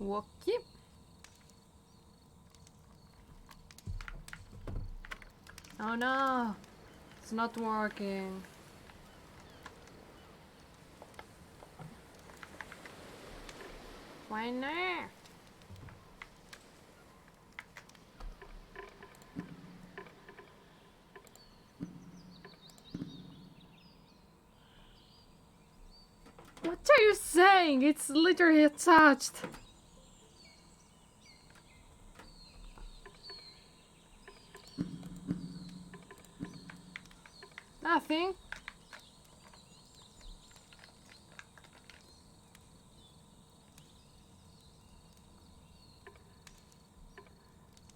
Okay. Oh no, it's not working. Why not? What are you saying? It's literally attached. Nothing.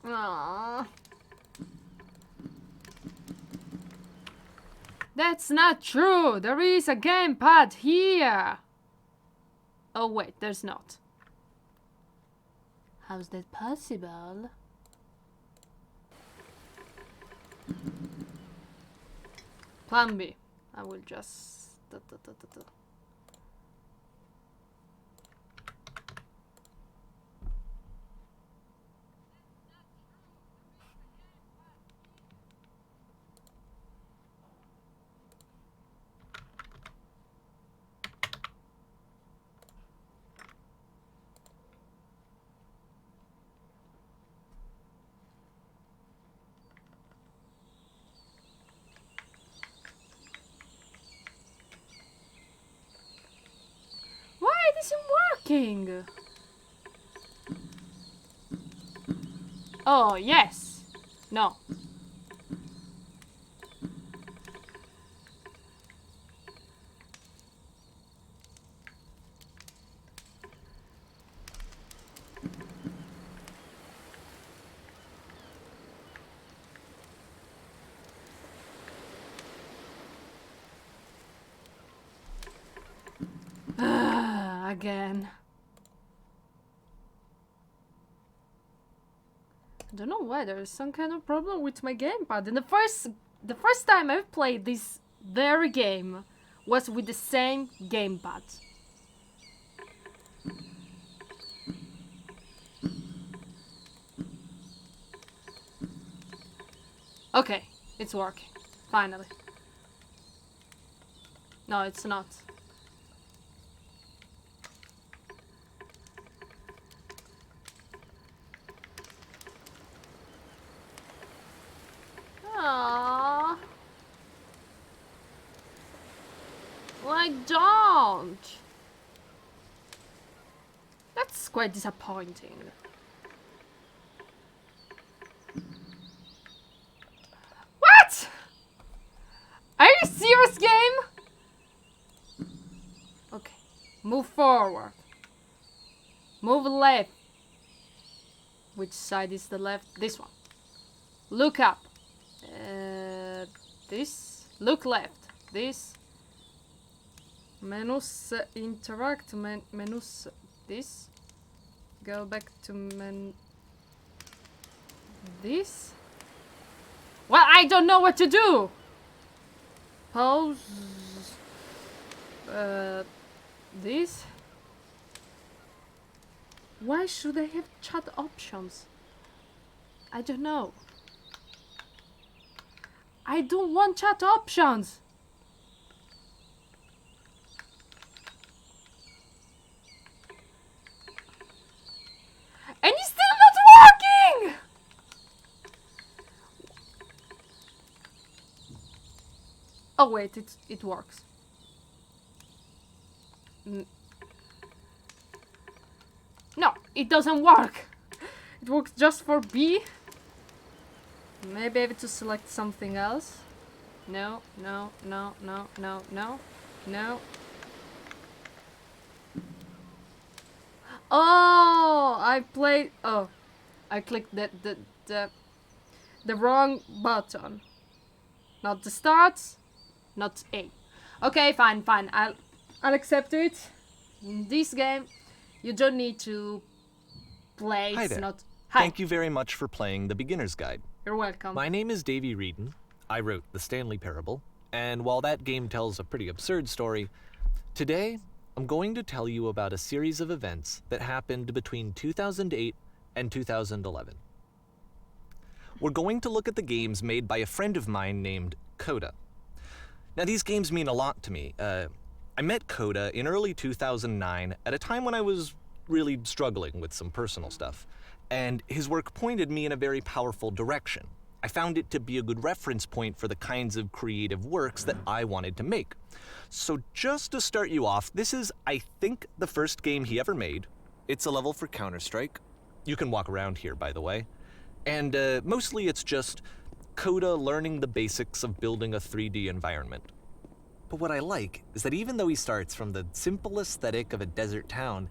Aww. That's not true. There is a gamepad here. Oh wait, there's not. How's that possible? Plan B. I will just... Why it isn't working? Oh, yes. No. Again. I don't know why there is some kind of problem with my gamepad. And the first time I've played this very game was with the same gamepad. Okay, it's working. Finally. No, it's not. Aww. Why don't? That's quite disappointing. What? Are you serious, game? Okay. Move forward. Move left. Which side is the left? This one. Look up. This. Look left. This. Menus interact. Menus. This. Go back to this. Well, I don't know what to do. Pause. This. Why should I have chat options? I don't know. I don't want chat options. And it's still not working! Oh wait, it works. No, it doesn't work. It works just for B. Maybe I have to select something else. No, no, no, no, no, no, no. Oh, I clicked the wrong button. Not the start, not A. Okay, fine. I'll accept it. In this game, you don't need to play. Hi it's there. not. Hi. Thank you very much for playing the Beginner's Guide. You're welcome. My name is Davy Reedon. I wrote The Stanley Parable, and while that game tells a pretty absurd story, today I'm going to tell you about a series of events that happened between 2008 and 2011. We're going to look at the games made by a friend of mine named Coda. Now, these games mean a lot to me. I met Coda in early 2009 at a time when I was really struggling with some personal stuff, and his work pointed me in a very powerful direction. I found it to be a good reference point for the kinds of creative works that I wanted to make. So just to start you off, this is, I think, the first game he ever made. It's a level for Counter-Strike. You can walk around here, by the way. And mostly it's just Coda learning the basics of building a 3D environment. But what I like is that even though he starts from the simple aesthetic of a desert town,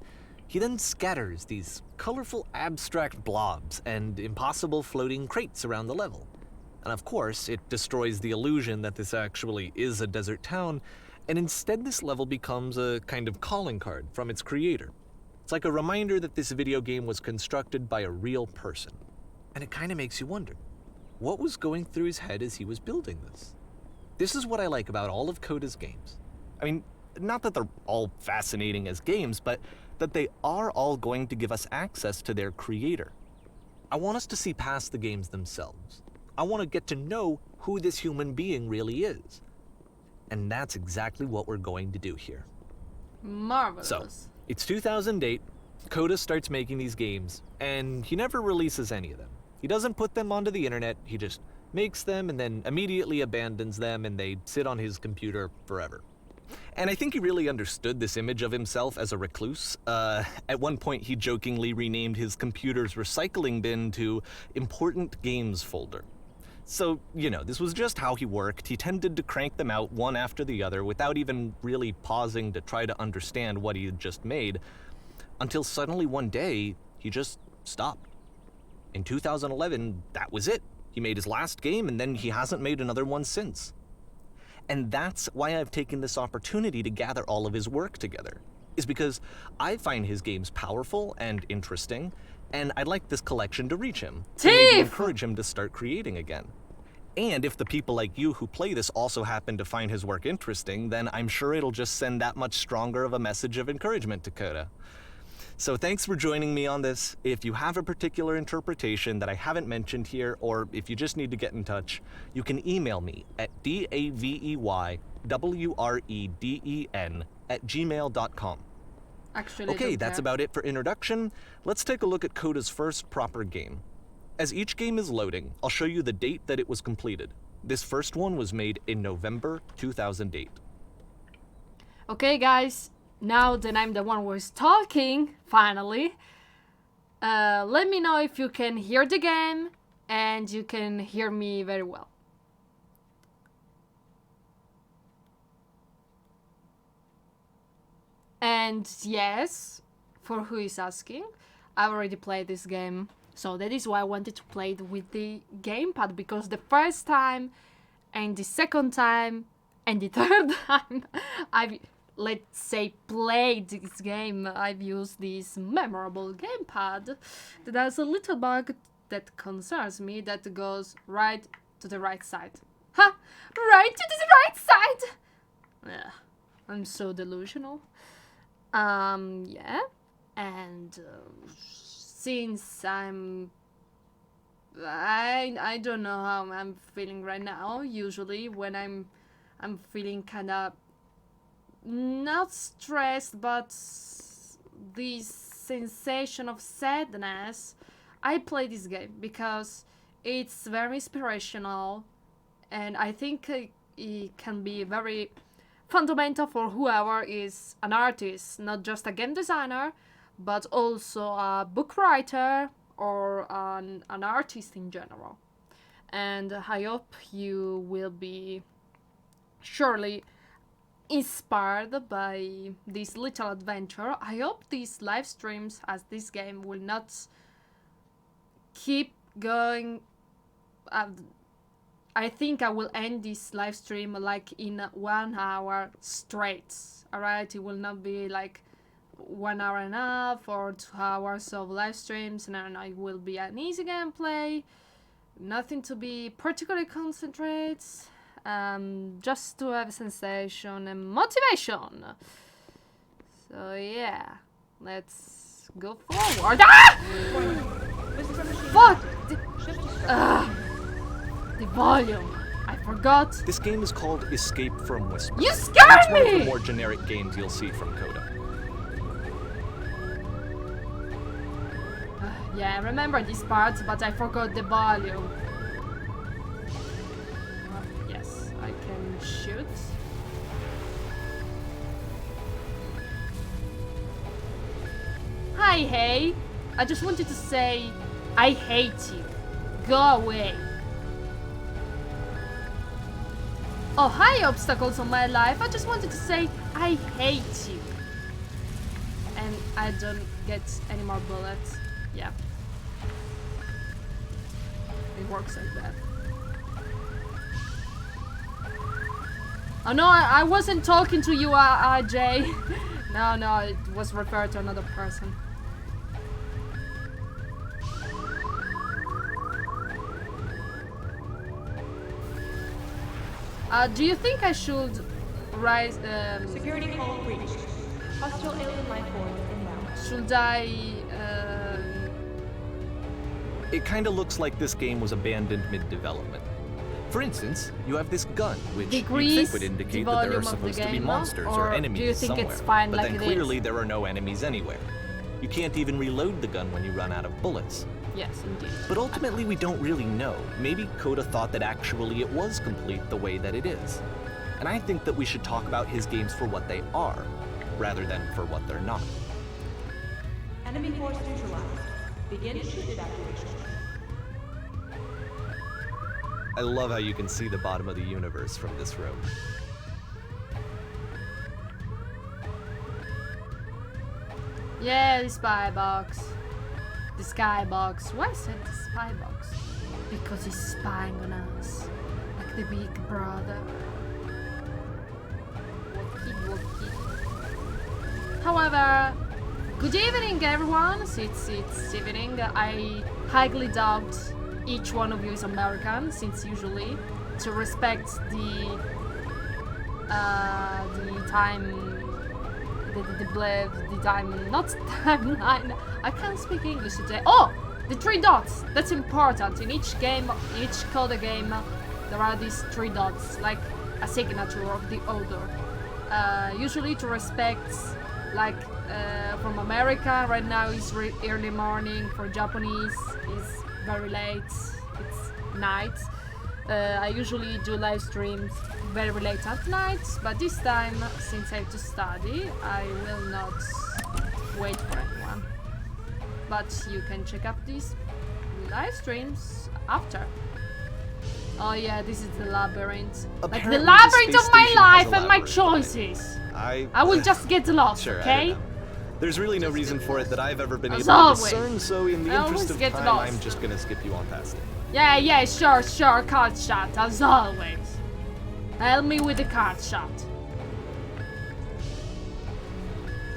he then scatters these colorful abstract blobs and impossible floating crates around the level. And of course, it destroys the illusion that this actually is a desert town, and instead this level becomes a kind of calling card from its creator. It's like a reminder that this video game was constructed by a real person. And it kind of makes you wonder, what was going through his head as he was building this? This is what I like about all of Coda's games. I mean, not that they're all fascinating as games, but that they are all going to give us access to their creator. I want us to see past the games themselves. I want to get to know who this human being really is. And that's exactly what we're going to do here. Marvelous. So, it's 2008, Coda starts making these games, and he never releases any of them. He doesn't put them onto the internet, he just makes them and then immediately abandons them, and they sit on his computer forever. And I think he really understood this image of himself as a recluse. At one point, he jokingly renamed his computer's recycling bin to Important Games Folder. So, you know, this was just how he worked. He tended to crank them out one after the other without even really pausing to try to understand what he had just made, until suddenly one day, he just stopped. In 2011, that was it. He made his last game, and then he hasn't made another one since. And that's why I've taken this opportunity to gather all of his work together, is because I find his games powerful and interesting, and I'd like this collection to reach him, to maybe encourage him to start creating again. And if the people like you who play this also happen to find his work interesting, then I'm sure it'll just send that much stronger of a message of encouragement to Coda. So thanks for joining me on this. If you have a particular interpretation that I haven't mentioned here, or if you just need to get in touch, you can email me at daveywreden@gmail.com. Actually, okay, that's about it for introduction. Let's take a look at Coda's first proper game. As each game is loading, I'll show you the date that it was completed. This first one was made in November 2008. Okay, guys. Now that I'm the one who is talking, finally, let me know if you can hear the game and you can hear me very well. And yes, for who is asking, I've already played this game, so that is why I wanted to play it with the gamepad, because the first time and the second time and the third time I've, let's say, played this game, I've used this memorable gamepad that has a little bug that concerns me, that goes right to the right side. Ha! Right to the right side! Yeah, I'm so delusional. Yeah, and since I don't know how I'm feeling right now. Usually when I'm feeling kind of not stressed, but this sensation of sadness, I play this game because it's very inspirational, and I think it can be very fundamental for whoever is an artist, not just a game designer, but also a book writer or an artist in general. And I hope you will be surely inspired by this little adventure. I hope these live streams, as this game will not keep going. I think I will end this live stream like in 1 hour straight. Alright, it will not be like 1 hour and a half or 2 hours of live streams. No, it will be an easy gameplay. Nothing to be particularly concentrate. Just to have sensation and motivation. So yeah, let's go forward. Ah! Fuck! The volume. I forgot. This game is called Escape from Whisper. You And scared it's one of the me! more generic games you'll see from Coda. Yeah, I remember this part, but I forgot the volume. Yes, I can shoot. Hi, hey. I just wanted to say, I hate you. Go away. Oh, hi, obstacles on my life. I just wanted to say, I hate you. And I don't get any more bullets. Yeah. It works like that. Oh no, I wasn't talking to you, RJ. No, it was referred to another person. Do you think I should rise? Security call breached. Hostile alien life forms inbound. Should I? It kinda looks like this game was abandoned mid-development. For instance, you have this gun, which you'd Decrease think would the indicate that there volume are of the supposed to be game, monsters or or enemies do you think somewhere. it's fine but like then it clearly is? there are no enemies anywhere. You can't even reload the gun when you run out of bullets. Yes, indeed. But ultimately, we don't really know. Maybe Coda thought that actually it was complete the way that it is. And I think that we should talk about his games for what they are, rather than for what they're not. Enemy force neutralized. Begin shift evacuation. I love how you can see the bottom of the universe from this room. Yeah, the spy box. The skybox. Why is it the spy box? Because he's spying on us. Like the big brother. Walkie. However, good evening everyone. It's evening. I highly doubt each one of you is American, since usually to respect the time. The time, not timeline. I can't speak English today. Oh, the 3 dots. That's important. In each game, each Coda game, there are these 3 dots, like a signature of the author. Usually to respect, like from America, right now it's early morning. For Japanese, it's very late. It's night. I usually do live streams very late at night, but this time, since I have to study, I will not wait for anyone. But you can check up these live streams after. Oh yeah, this is the labyrinth. Like the Apparently, labyrinth the of my space station has life a and my labyrinth. choices. I will just get lost, sure, okay? I don't know. There's really no reason for it that I've ever been As able to always. discern, so in the I interest always of get time, lost. I'm just gonna skip you on past it. Yeah, sure, card shot, as always. Help me with the card shot.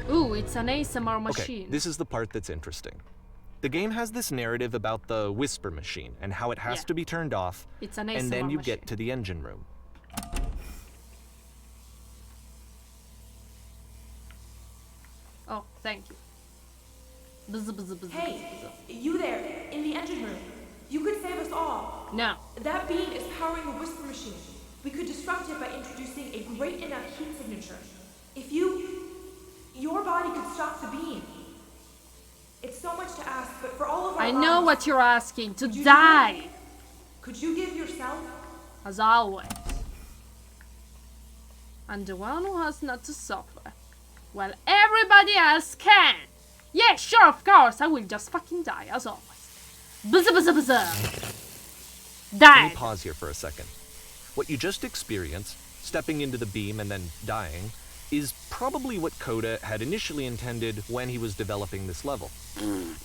Ooh, it's an ASMR machine. Okay, this is the part that's interesting. The game has this narrative about the whisper machine and how it has Yeah. to be turned off, It's an and then ASMR you machine. get to the engine room. Oh, thank you. Buzz, buzz, buzz, Hey, buzz. you there, in the engine room. You could save us all. No. That beam is powering a whisper machine. We could disrupt it by introducing a great enough heat signature. If your body could stop the beam. It's so much to ask, but for all of our I know lives, what you're asking. To Could you die. could you give yourself? As always. I'm the one who has not to suffer. While everybody else can. Yeah, sure, of course. I will just fucking die, as always. Buzz, buzz, buzz. Let me Die. pause here for a second. What you just experienced, stepping into the beam and then dying, is probably what Coda had initially intended when he was developing this level.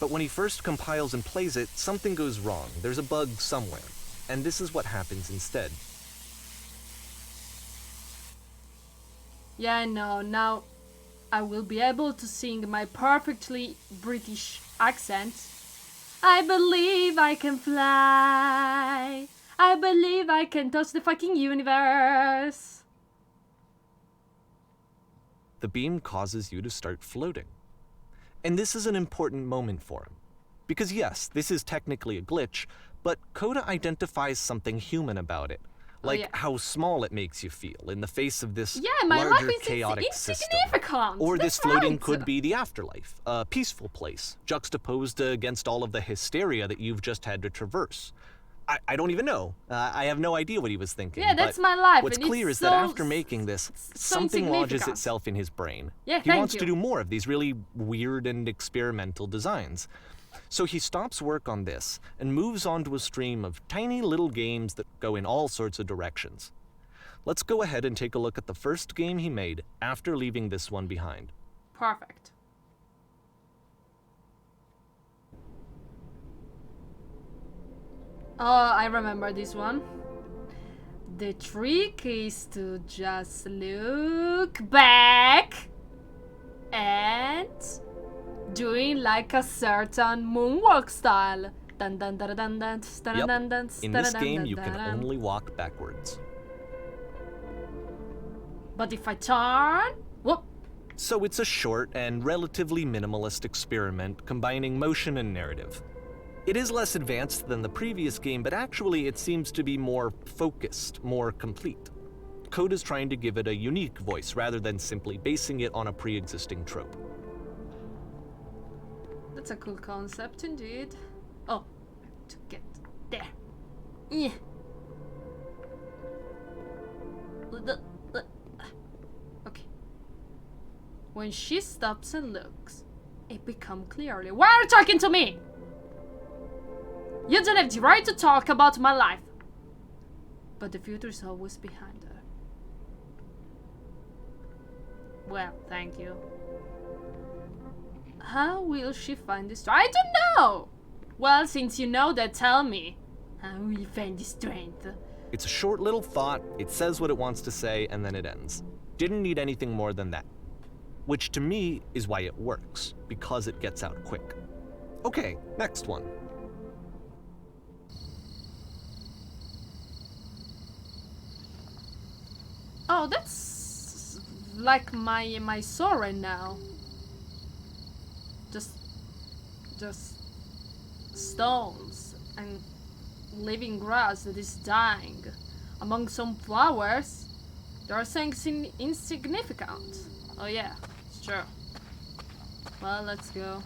But when he first compiles and plays it, something goes wrong. There's a bug somewhere. And this is what happens instead. Yeah, I know. Now I will be able to sing my perfectly British accent. I believe I can fly. I believe I can touch the fucking universe. the beam causes you to start floating. And this is an important moment for him. Because yes, this is technically a glitch, but Coda identifies something human about it. Like how small it makes you feel in the face of this larger chaotic system. Or this floating could be the afterlife, a peaceful place, juxtaposed against all of the hysteria that you've just had to traverse. I don't even know. I have no idea what he was thinking. Yeah, that's my life. What's clear is that after making this, something lodges itself in his brain. Yeah, he wants to do more of these really weird and experimental designs. So he stops work on this and moves on to a stream of tiny little games that go in all sorts of directions. Let's go ahead and take a look at the first game he made after leaving this one behind. Perfect. Oh, I remember this one. The trick is to just look back and doing like a certain moonwalk style. Dun, dun, dun, dun, dun, dun, Yep. dun, dun, In dun, this dun, game, dun, you can dun. only walk backwards. But if I turn, whoop. So it's a short and relatively minimalist experiment combining motion and narrative. It is less advanced than the previous game, but actually it seems to be more focused, more complete. Coda's trying to give it a unique voice rather than simply basing it on a pre-existing trope. That's a cool concept indeed. Oh, I have to get there. Yeah. Okay. When she stops and looks, it becomes clearly. Why are you talking to me? You don't have the right to talk about my life. But the future is always behind her. Well, thank you. How will she find the strength? I don't know! Well, since you know that, tell me. How will you find the strength? It's a short little thought, it says what it wants to say, and then it ends. Didn't need anything more than that. Which to me is why it works, because it gets out quick. Okay, next one. Oh, that's like my soul right now. Just stones and living grass that is dying. Among some flowers, there are things insignificant. Oh yeah, it's true. Well, let's go.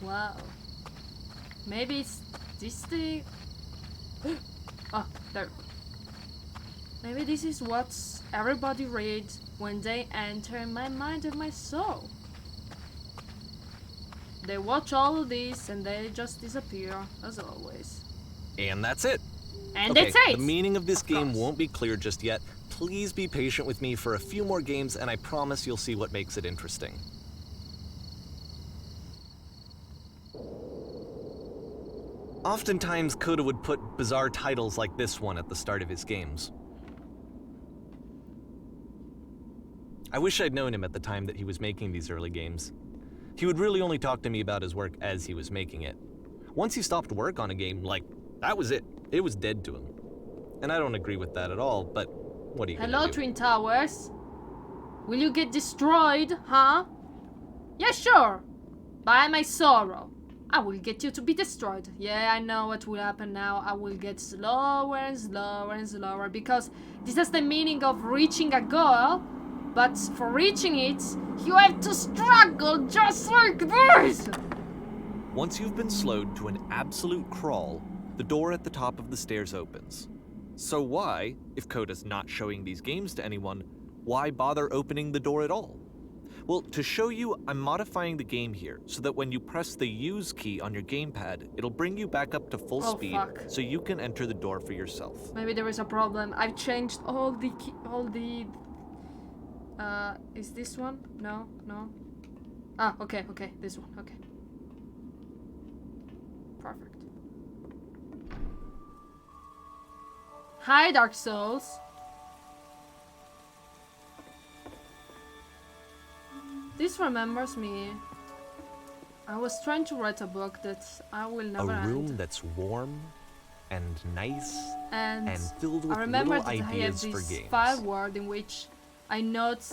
Wow. Maybe it's this the... Oh, there. Maybe this is what everybody reads when they enter my mind and my soul. They watch all of this and they just disappear, as always. And that's it. And Okay, that's it! the meaning of this game won't be clear just yet. Please be patient with me for a few more games and I promise you'll see what makes it interesting. Oftentimes, Coda would put bizarre titles like this one at the start of his games. I wish I'd known him at the time that he was making these early games. He would really only talk to me about his work as he was making it. Once he stopped work on a game, like, that was it. It was dead to him. And I don't agree with that at all, but what are you gonna Hello, do? Twin Towers. Will you get destroyed, huh? Yeah, sure. By my sorrow. I will get you to be destroyed. Yeah, I know what will happen now. I will get slower and slower and slower because this is the meaning of reaching a goal. But for reaching it, you have to struggle just like this. Once you've been slowed to an absolute crawl, the door at the top of the stairs opens. So why, if Coda's not showing these games to anyone, why bother opening the door at all? Well, to show you, I'm modifying the game here so that when you press the use key on your gamepad, it'll bring you back up to full speed so you can enter the door for yourself. Maybe there is a problem. I've changed all the is this one? No. Ah, okay, this one, okay. Perfect. Hi, Dark Souls. This remembers me. I was trying to write a book that I will never A room end. that's warm and nice And filled with I remember little that I have ideas for this games. file word in which I note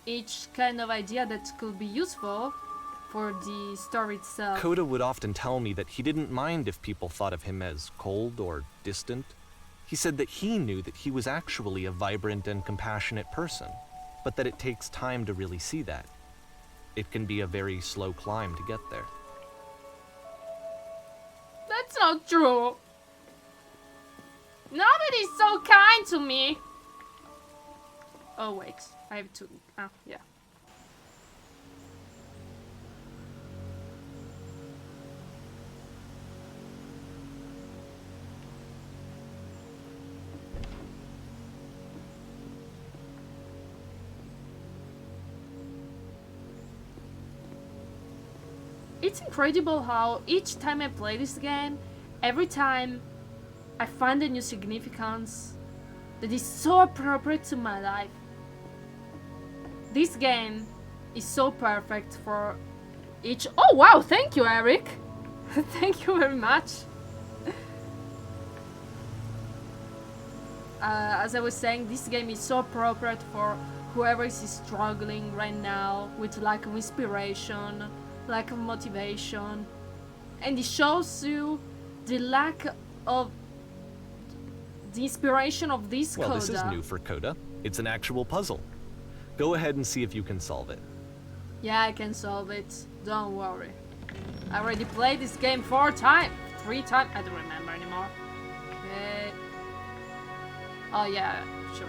each kind of idea that could be useful for the story itself. Coda would often tell me that he didn't mind if people thought of him as cold or distant. He said that he knew that he was actually a vibrant and compassionate person, but that it takes time to really see that. It can be a very slow climb to get there. That's not true. Nobody's so kind to me. Oh wait, I have to. Yeah. It's incredible how each time I play this game, every time I find a new significance that is so appropriate to my life. This game is so perfect for each. Oh wow, thank you, Eric. Thank you very much. As I was saying, this game is so appropriate for whoever is struggling right now with lack of inspiration, lack of motivation, and it shows you the lack of the inspiration of this Well, Coda. this is new for Coda. It's an actual puzzle. Go ahead and see if you can solve it. Yeah, I can solve it. Don't worry. I already played this game 4 times. 3 times. I don't remember anymore. Okay. Oh yeah, sure.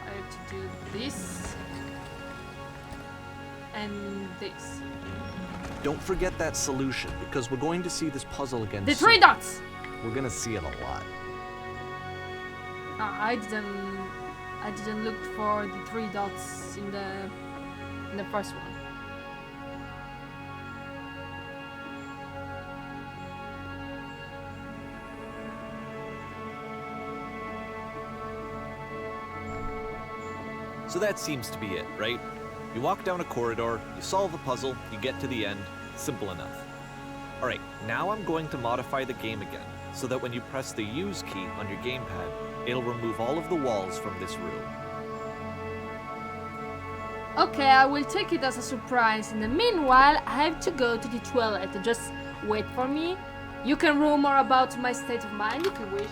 I have to do this and this. Don't forget that solution, because we're going to see this puzzle again The soon. 3 dots. We're gonna see it a lot. I didn't look for the 3 dots in the first one. So that seems to be it, right? You walk down a corridor, you solve a puzzle, you get to the end. Simple enough. Alright, now I'm going to modify the game again, so that when you press the Use key on your gamepad, it'll remove all of the walls from this room. Okay, I will take it as a surprise. In the meanwhile, I have to go to the toilet. Just wait for me. You can rumor about my state of mind if you wish.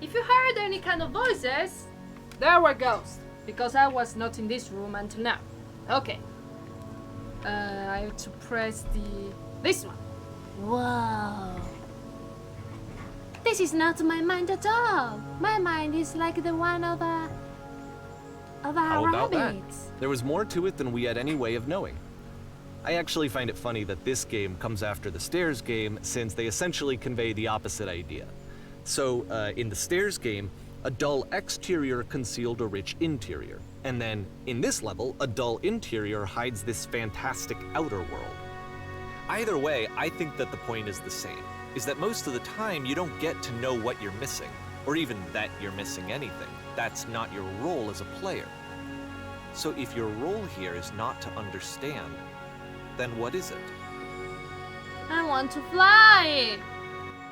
If you heard any kind of voices, there were ghosts, because I was not in this room until now. Okay. I have to press this one. Whoa. This is not my mind at all. My mind is like the one of a How about that? rabbit. There was more to it than we had any way of knowing. I actually find it funny that this game comes after the Stairs game, since they essentially convey the opposite idea. So, in the Stairs game, a dull exterior concealed a rich interior. And then, in this level, a dull interior hides this fantastic outer world. Either way, I think that the point is the same, is that most of the time you don't get to know what you're missing, or even that you're missing anything. That's not your role as a player. So if your role here is not to understand, then what is it? I want to fly.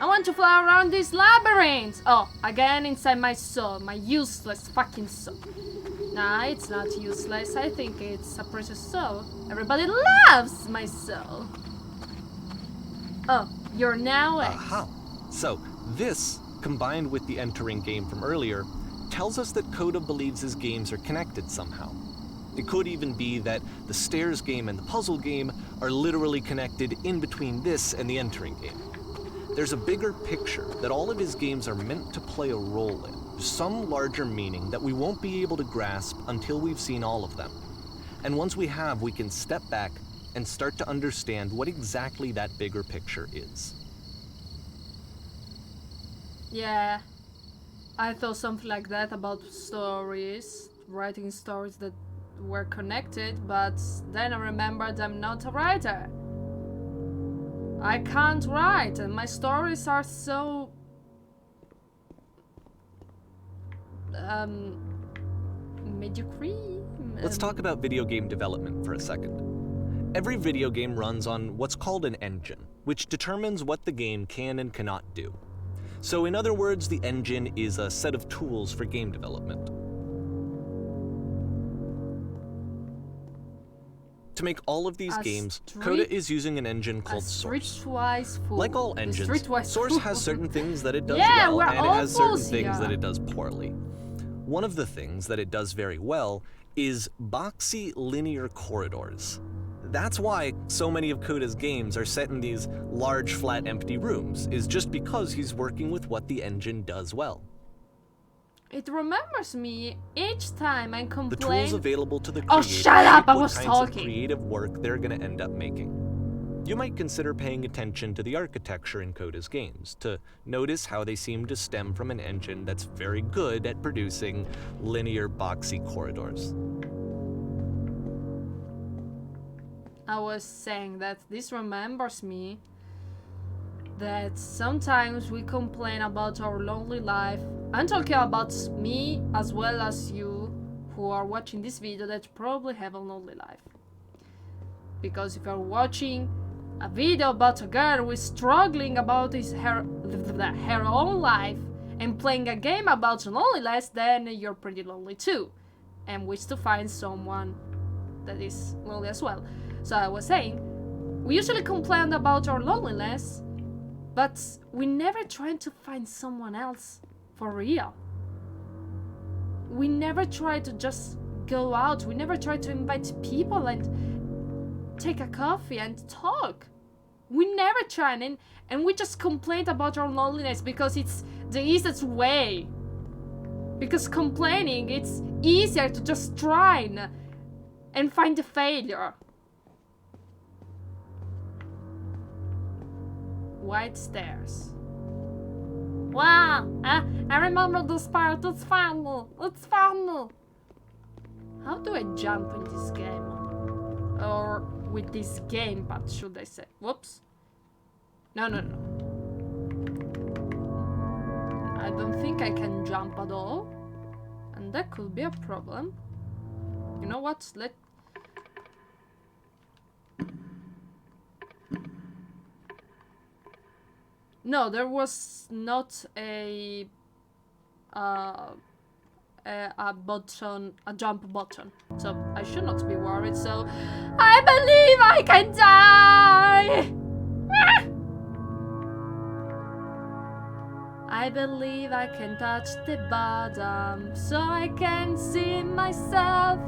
I want to fly around this labyrinth. Oh, again inside my soul. My useless fucking soul. Nah, it's not useless. I think it's a precious soul. Everybody loves my soul. Oh, you're now X. Aha. So, this, combined with the entering game from earlier, tells us that Coda believes his games are connected somehow. It could even be that the stairs game and the puzzle game are literally connected in between this and the entering game. There's a bigger picture that all of his games are meant to play a role in, some larger meaning that we won't be able to grasp until we've seen all of them. And once we have, we can step back and start to understand what exactly that bigger picture is. Yeah, I thought something like that about stories, writing stories that were connected, but then I remembered I'm not a writer. I can't write, and my stories are so mediocre. Let's talk about video game development for a second. Every video game runs on what's called an engine, which determines what the game can and cannot do. So in other words, the engine is a set of tools for game development. To make all of these games, Coda is using an engine called Source. Like all engines, Source has certain things that it does well, and it has certain things that it does poorly. One of the things that it does very well is boxy linear corridors. That's why so many of Coda's games are set in these large, flat, empty rooms, is just because he's working with what the engine does well. It remembers me each time I complain. The tools available to the creator Oh, shut up! I was what kinds talking. of creative work they're going to end up making. You might consider paying attention to the architecture in Coda's games to notice how they seem to stem from an engine that's very good at producing linear, boxy corridors. I was saying that this remembers me that sometimes we complain about our lonely life. I'm talking about me as well as you who are watching this video that probably have a lonely life. Because if you're watching a video about a girl who is struggling about her own life and playing a game about loneliness, then you're pretty lonely too and wish to find someone that is lonely as well. So I was saying, we usually complain about our loneliness, but we never try to find someone else for real. We never try to just go out. We never try to invite people and take a coffee and talk. We never try, and we just complain about our loneliness because it's the easiest way. Because complaining, it's easier to just try and find the failure. White stairs. Wow! I remember this part. It's fun. It's fun. How do I jump in this game? Or with this gamepad, should I say? Whoops. No. I don't think I can jump at all. And that could be a problem. You know what? No, there was not a button, a jump button. So I should not be worried. So I believe I can die. I believe I can touch the bottom, so I can see myself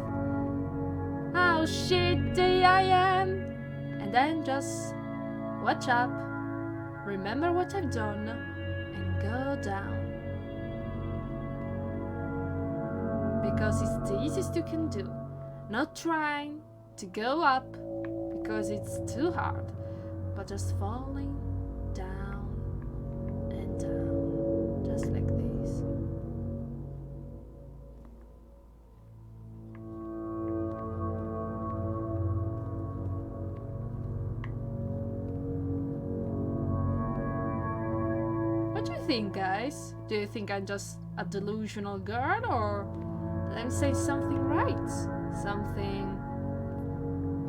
how shitty I am, and then just watch up. Remember what I've done, and go down. Because it's the easiest you can do. Not trying to go up, because it's too hard, but just falling down and down, just like this. What do you think, guys? Do you think I'm just a delusional girl, or did I say something right? Something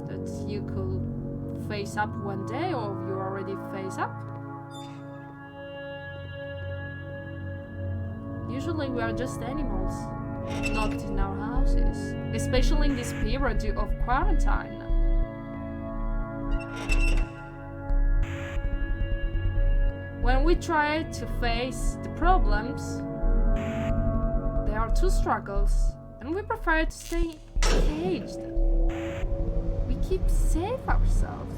that you could face up one day, or you already face up? Usually we are just animals, locked in our houses, especially in this period of quarantine. When we try to face the problems, there are two struggles, and we prefer to stay caged. We keep safe ourselves.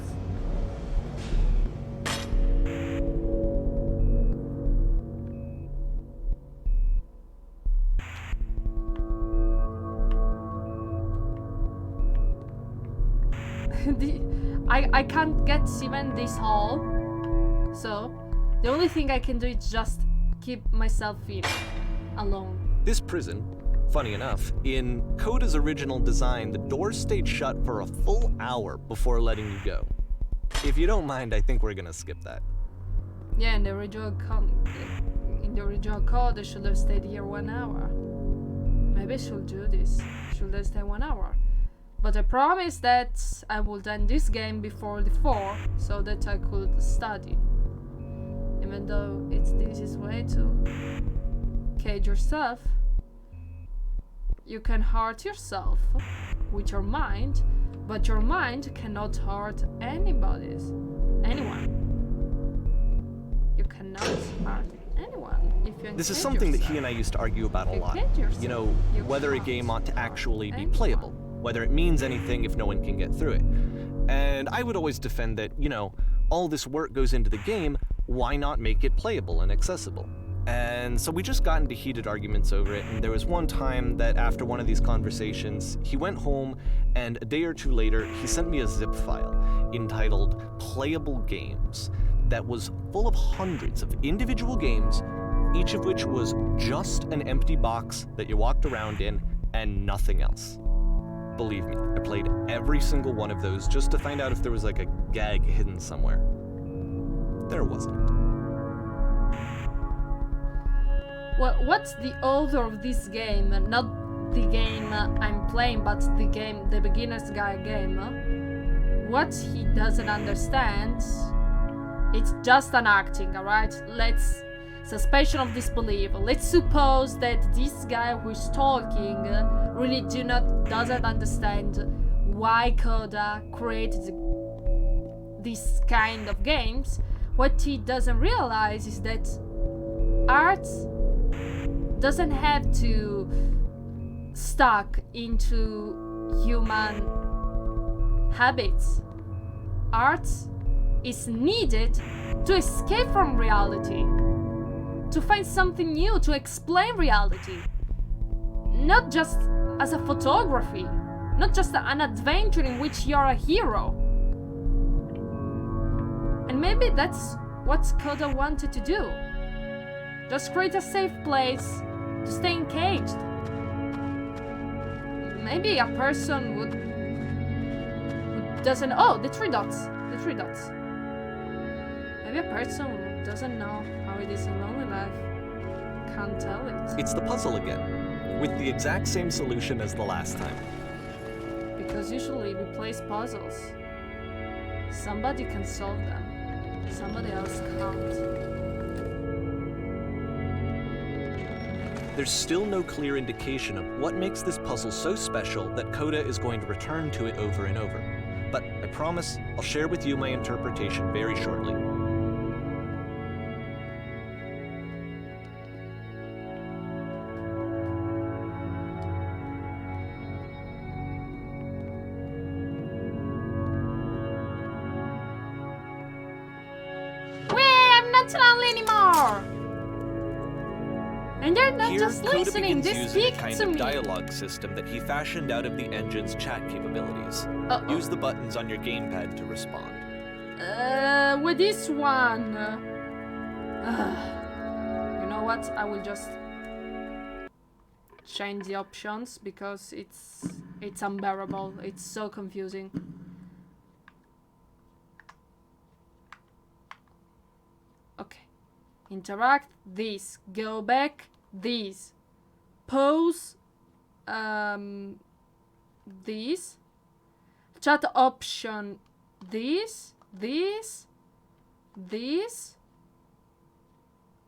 I can't get even this hall, so the only thing I can do is just keep myself in alone. This prison, funny enough, in Coda's original design, the doors stayed shut for a full hour before letting you go. If you don't mind, I think we're gonna skip that. Yeah, in the original code, they should have stayed here 1 hour. Maybe I should do this. Should I stay 1 hour? But I promise that I would end this game before the 4, so that I could study. Even though it's the easiest way to cage yourself, you can hurt yourself with your mind, but your mind cannot hurt anyone. You cannot hurt anyone if you This is cage something that yourself. he and I used to argue about a You lot. cage yourself. You know, You whether a can't game ought to hurt actually be anyone. playable, whether it means anything if no one can get through it. And I would always defend that, you know, all this work goes into the game, why not make it playable and accessible? And so we just got into heated arguments over it, and there was one time that after one of these conversations, he went home, and a day or two later, he sent me a zip file entitled Playable Games that was full of hundreds of individual games, each of which was just an empty box that you walked around in and nothing else. Believe me, I played every single one of those just to find out if there was like a gag hidden somewhere. There wasn't. Well, what's the author of this game? Not the game I'm playing, but the beginner's guide game. What he doesn't understand, it's just an acting, alright? Let's suspension of disbelief. Let's suppose that this guy who's talking really doesn't understand why Coda created this kind of games. What he doesn't realize is that art doesn't have to stuck into human habits. Art is needed to escape from reality, to find something new, to explain reality. Not just as a photography, not just an adventure in which you're a hero. And maybe that's what Coda wanted to do. Just create a safe place to stay encaged. Maybe a person who doesn't... Oh, the 3 dots. The 3 dots. Maybe a person who doesn't know how it is in lonely life can't tell it. It's the puzzle again, with the exact same solution as the last time. Because usually we place puzzles. Somebody can solve them. Somebody else can't. There's still no clear indication of what makes this puzzle so special that Coda is going to return to it over and over. But I promise I'll share with you my interpretation very shortly. I'm not lonely anymore! And they're not Here, just Coda listening, begins they using a speak kind to of me. dialogue system that he fashioned out of the engine's chat capabilities. Uh-oh. Use the buttons on your gamepad to respond. With this one. You know what? I will just change the options because it's unbearable. It's so confusing. Okay. Interact this. Go back this. Pause this. Chat option this.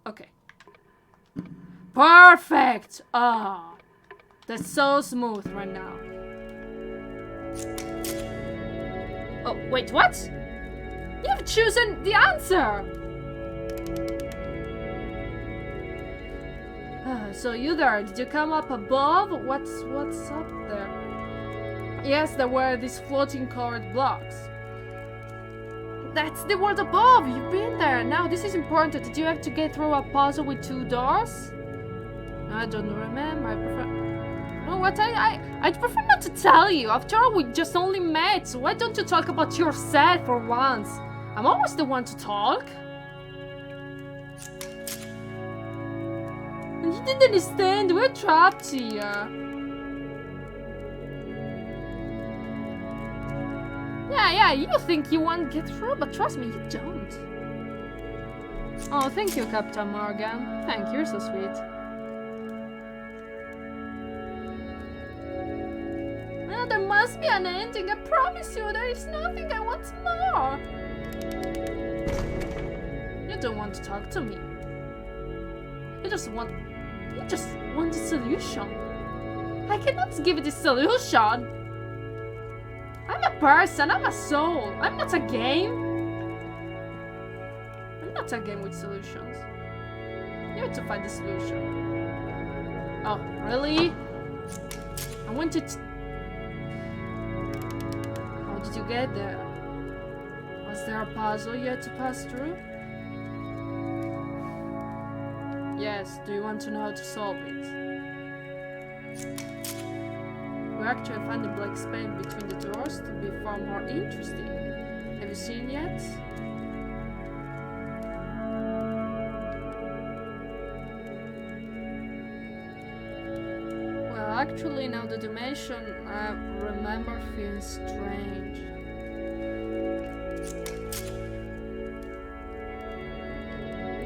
Okay. Perfect! Ah, that's so smooth right now. Oh, wait, what? You've chosen the answer! So you there, did you come up above? What's up there? Yes, there were these floating colored blocks. That's the word above! You've been there! Now, this is important. Did you have to get through a puzzle with 2 doors? I don't remember. I prefer... No, what? I'd prefer not to tell you. After all, we just only met. So why don't you talk about yourself for once? I'm always the one to talk. You didn't understand. We're trapped here. Yeah, you think you won't get through, but trust me, you don't. Oh, thank you, Captain Morgan. Thank you, you're so sweet. Well, there must be an ending, I promise you, there is nothing I want more. You don't want to talk to me. You just want a solution. I cannot give you the solution. I'm a person, I'm a soul. I'm not a game. I'm not a game with solutions. You have to find the solution. Oh, really? I wanted to... How did you get there? Was there a puzzle you had to pass through? Yes, do you want to know how to solve it? We actually found the black space between the doors to be far more interesting. Have you seen yet? Well, actually, now the dimension I remember feels strange.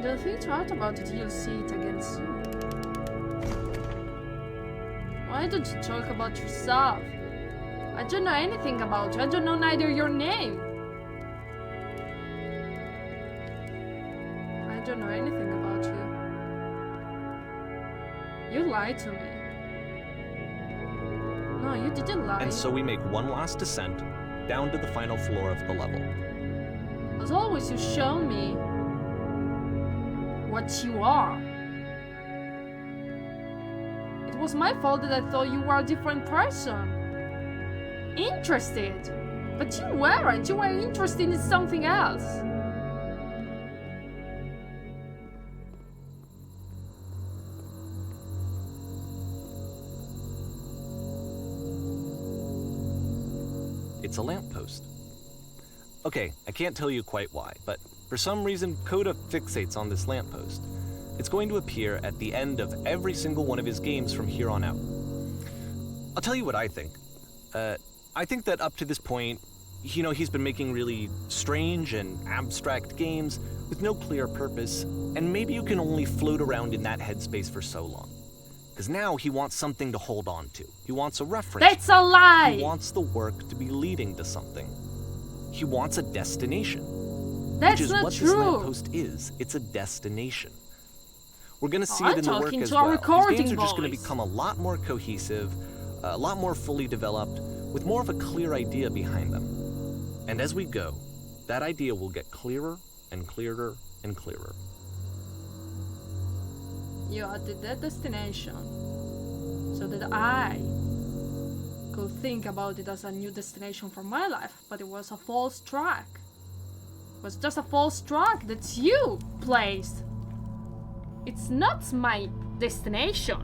Don't think too hard about it, you'll see it again soon. Why don't you talk about yourself? I don't know anything about you. I don't know neither your name. I don't know anything about you. You lied to me. No, you didn't lie. And so we make one last descent down to the final floor of the level. As always, you show me what you are. It was my fault that I thought you were a different person. Interested. But you weren't. You were interested in something else. It's a lamppost. Okay, I can't tell you quite why, but for some reason, Coda fixates on this lamppost. It's going to appear at the end of every single one of his games from here on out. I'll tell you what I think. I think that up to this point, you know, he's been making really strange and abstract games with no clear purpose, and maybe you can only float around in that headspace for so long. Because now he wants something to hold on to. He wants a reference. That's a lie! He wants the work to be leading to something. He wants a destination. That's which is not what true. this lamppost is. It's a destination. We're going to see it in the work talking as to our well. His recording games are just going to boys. become a lot more cohesive, a lot more fully developed, with more of a clear idea behind them. And as we go, that idea will get clearer and clearer and clearer. You added that destination so that I could think about it as a new destination for my life, but it was a false track. It was just a false track that you placed. It's not my destination.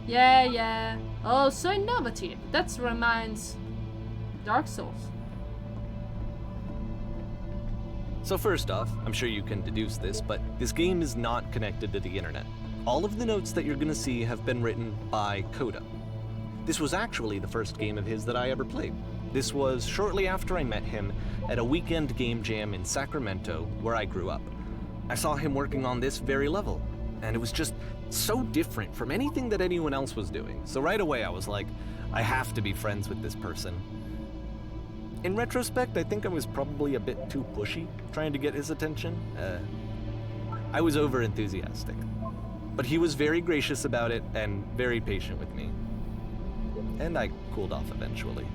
Yeah. Oh, so innovative. That reminds Dark Souls. So first off, I'm sure you can deduce this, but this game is not connected to the internet. All of the notes that you're going to see have been written by Coda. This was actually the first game of his that I ever played. This was shortly after I met him at a weekend game jam in Sacramento, where I grew up. I saw him working on this very level, and it was just so different from anything that anyone else was doing. So right away I was like, I have to be friends with this person. In retrospect, I think I was probably a bit too pushy trying to get his attention. I was over-enthusiastic. But he was very gracious about it and very patient with me. And I cooled off eventually.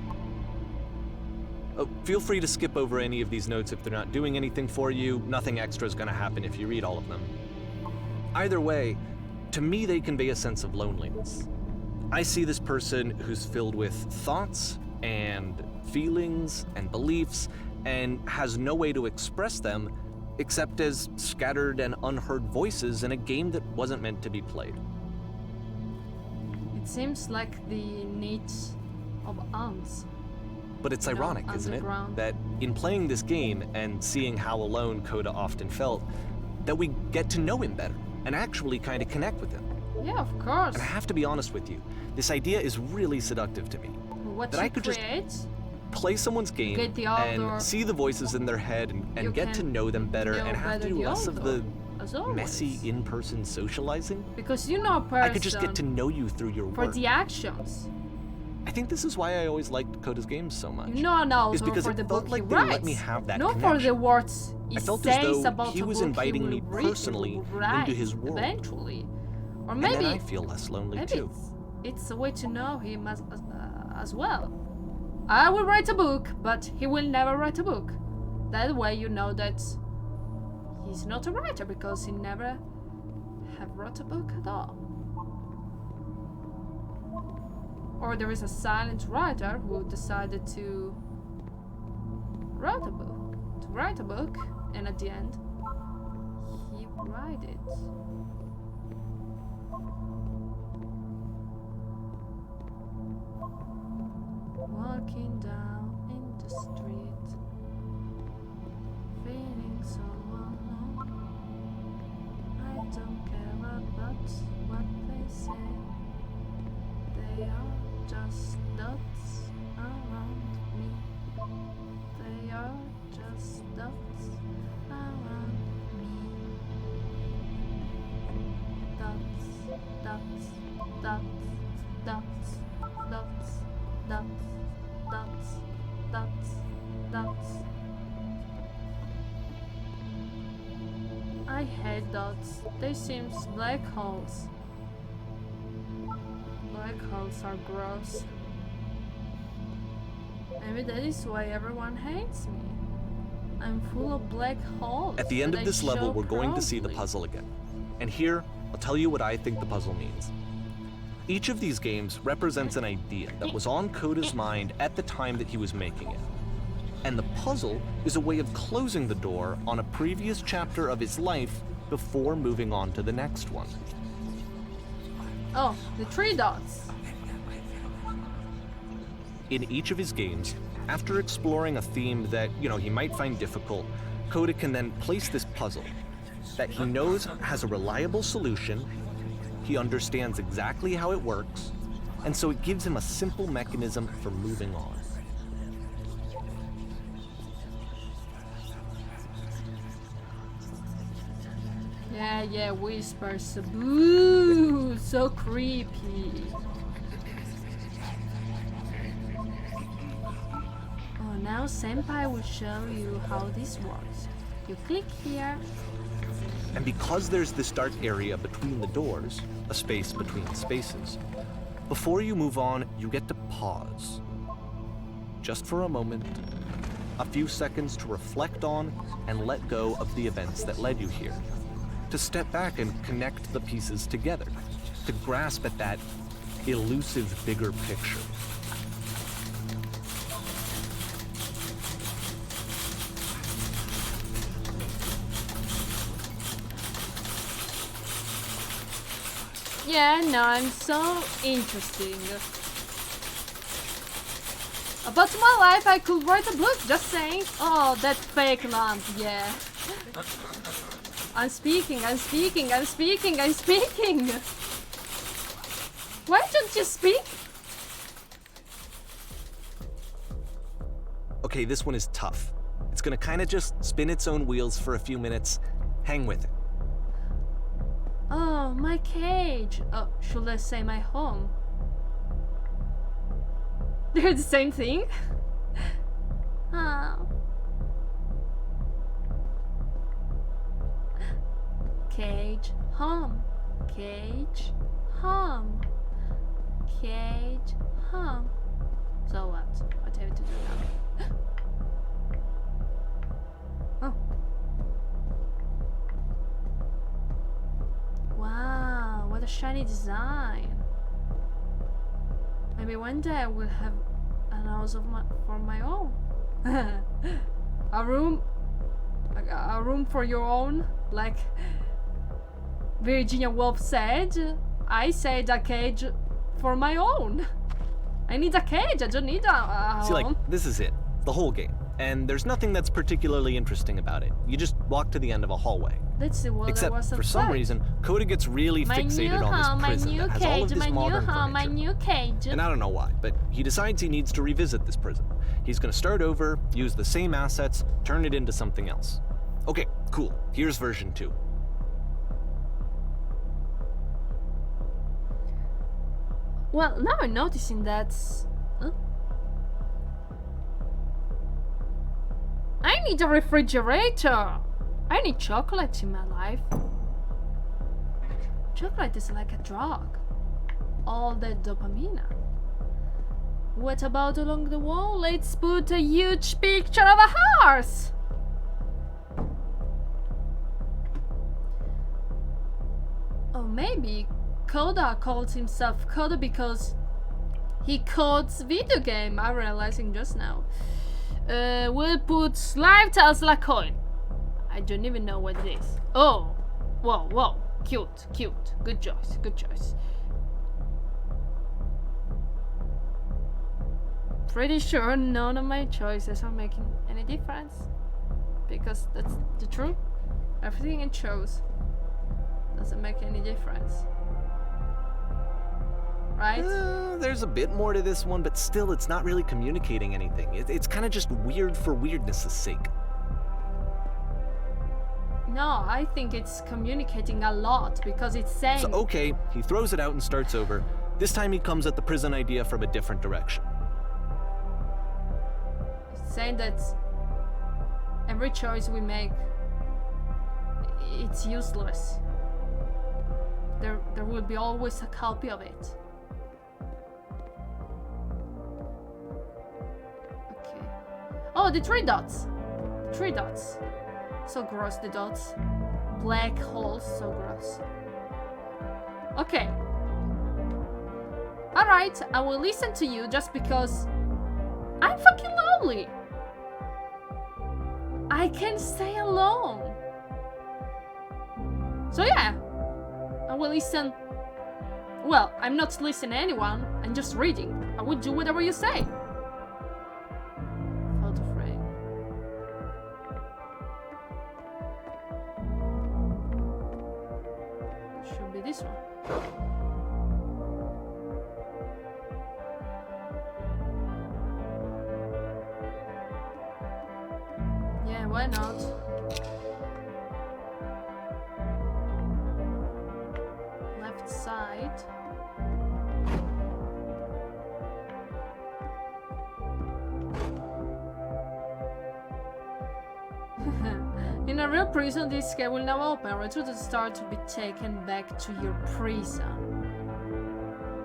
Oh, feel free to skip over any of these notes if they're not doing anything for you. Nothing extra is going to happen if you read all of them. Either way, to me they convey a sense of loneliness. I see this person who's filled with thoughts and feelings and beliefs and has no way to express them except as scattered and unheard voices in a game that wasn't meant to be played. It seems like the needs of ants. But it's ironic, isn't it? That in playing this game and seeing how alone Coda often felt, that we get to know him better and actually kind of connect with him. Yeah, of course. And I have to be honest with you, this idea is really seductive to me. What that you I could create, just play someone's game get the and author, see the voices in their head and get to know them better and have to do less of the messy in-person socializing. Because you know a person I could just get to know you through your for work. the actions. I think this is why I always liked Coda's games so much. You know an author is because for it the felt book like he they writes. let me have that Not connection. for the words he I felt says as though about he a was book inviting he me will read, personally he will write into his world. Eventually. Or And maybe then I feel less lonely too. It's a way to know him as well. I will write a book, but he will never write a book. That way you know that he's not a writer because he never have wrote a book at all. Or there is a silent writer who decided to write a book, and at the end, he write it. Walking down in the street, feeling so alone. I don't care about what they say. They are just dots around me. They are just dots around me. Dots, dots, dots, dots, dots, dots, dots, dots, dots. I hate dots. They seem black holes. Black holes are gross. Maybe that is why everyone hates me. I'm full of black holes. At the end of this level, we're going to see the proudly. puzzle again. And here, I'll tell you what I think the puzzle means. Each of these games represents an idea that was on Coda's mind at the time that he was making it. And the puzzle is a way of closing the door on a previous chapter of his life before moving on to the next one. Oh, the 3 dots. In each of his games, after exploring a theme that, he might find difficult, Coda can then place this puzzle that he knows has a reliable solution, he understands exactly how it works, and so it gives him a simple mechanism for moving on. Yeah, whispers. Boo! So creepy. Oh, now Senpai will show you how this works. You click here. And because there's this dark area between the doors, a space between spaces, before you move on, you get to pause. Just for a moment, a few seconds to reflect on and let go of the events that led you here. To step back and connect the pieces together, to grasp at that elusive bigger picture. Yeah, no, I'm so interesting. About my life, I could write a book, just saying. Oh, that fake lamp, yeah. I'm speaking. Why don't you speak? Okay, this one is tough. It's gonna kinda just spin its own wheels for a few minutes, hang with it. Oh, my cage. Oh, should I say my home? They're the same thing? Oh. Cage, home. Cage, home. Cage, home. So what? What have to do now? Oh. Wow, what a shiny design. Maybe one day I will have an house for my own. a room for your own, like Virginia Woolf said. I said a cage for my own. I need a cage, I don't need a See, like, home. this is it. The whole game. And there's nothing that's particularly interesting about it. You just walk to the end of a hallway. Let's see what Except, I was for some reason, Coda gets really fixated on this prison that has all of this modern my furniture. new cage. And I don't know why, but he decides he needs to revisit this prison. He's gonna start over, use the same assets, turn it into something else. Okay, cool. Here's version 2. Well, now I'm noticing that... Huh? I need a refrigerator! I need chocolate in my life. Chocolate is like a drug. All that dopamine. What about along the wall? Let's put a huge picture of a horse! Oh, maybe Coda calls himself Coda because he codes video game. I'm realizing just now. We'll put live tells la coin. I don't even know what it is. Oh, whoa, whoa, cute, cute. Good choice, good choice. Pretty sure none of my choices are making any difference, because that's the truth. Everything it shows doesn't make any difference. Right? There's a bit more to this one, but still it's not really communicating anything. It's kind of just weird for weirdness' sake. No, I think it's communicating a lot because it's saying... So, okay, he throws it out and starts over. This time he comes at the prison idea from a different direction. It's saying that every choice we make, it's useless. There will be always a copy of it. Okay. Oh, the 3 dots. 3 dots. So gross, the dots. Black holes, so gross. Okay. Alright, I will listen to you just because I'm fucking lonely. I can't stay alone. So yeah, I will listen. Well, I'm not listening to anyone, I'm just reading. I will do whatever you say. Photo frame. Should be this one. Yeah, why not? Left side. In a real prison, this gate will now open. Return to the start to be taken back to your prison.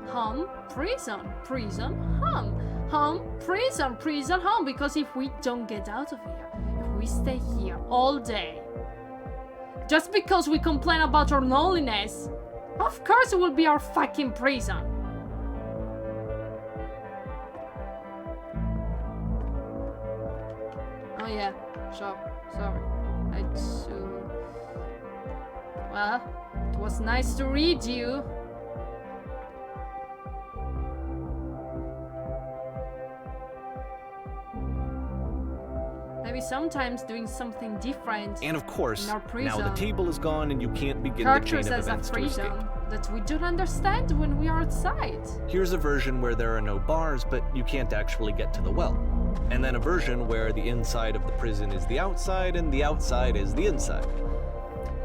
Home, prison, prison, home. Home, prison, prison, home. Because if we don't get out of here, if we stay here all day, just because we complain about our loneliness, of course it will be our fucking prison. Oh yeah, sure, sorry. Well, it was nice to read you. Maybe sometimes doing something different. And of course, in our prison, now the table is gone and you can't begin the chain of events to escape. That we don't understand when we are outside. Here's a version where there are no bars, but you can't actually get to the well. And then a version where the inside of the prison is the outside and the outside is the inside.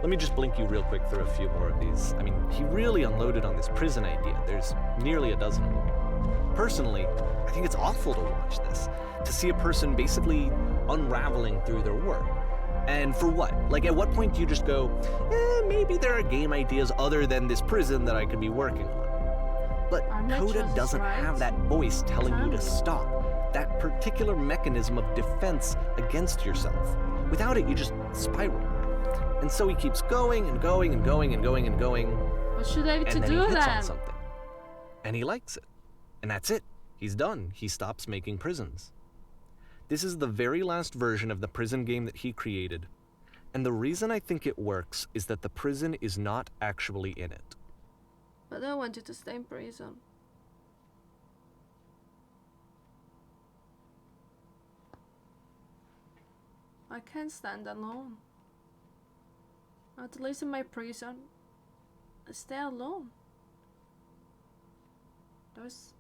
Let me just blink you real quick through a few more of these. I mean, he really unloaded on this prison idea. There's nearly a dozen of them. Personally, I think it's awful to watch this, to see a person basically unraveling through their work. And for what? Like, at what point do you just go, maybe there are game ideas other than this prison that I could be working on? But Coda doesn't have that voice telling you to stop, that particular mechanism of defense against yourself. Without it, you just spiral. And so he keeps going and going and going and going and going. What should I do and then he hits then? on something. And he likes it. And that's it. He's done. He stops making prisons. This is the very last version of the prison game that he created. And the reason I think it works is that the prison is not actually in it. But I want you to stay in prison. I can't stand alone. At least in my prison, I stay alone. There's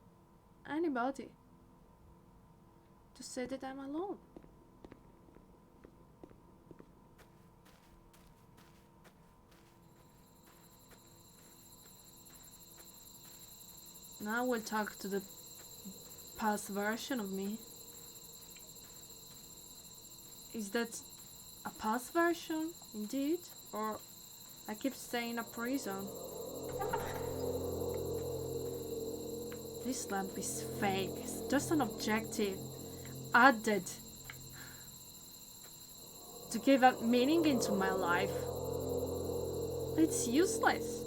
anybody to say that I'm alone. Now we'll talk to the past version of me. Is that a past version, indeed? Or I keep staying in a prison? This lamp is fake. It's just an objective added to give a meaning into my life. It's useless.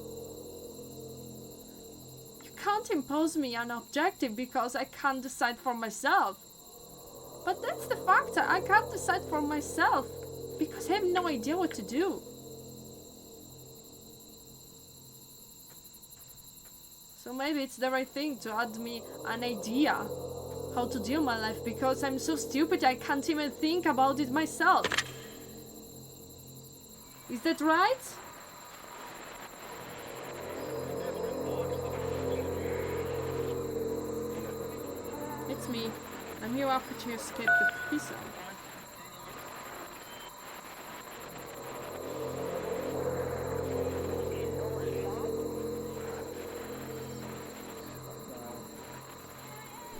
You can't impose me an objective because I can't decide for myself. But that's the fact. I can't decide for myself because I have no idea what to do. So maybe it's the right thing to add me an idea how to deal my life because I'm so stupid I can't even think about it myself. Is that right? It's me. I'm here after to escape the prison.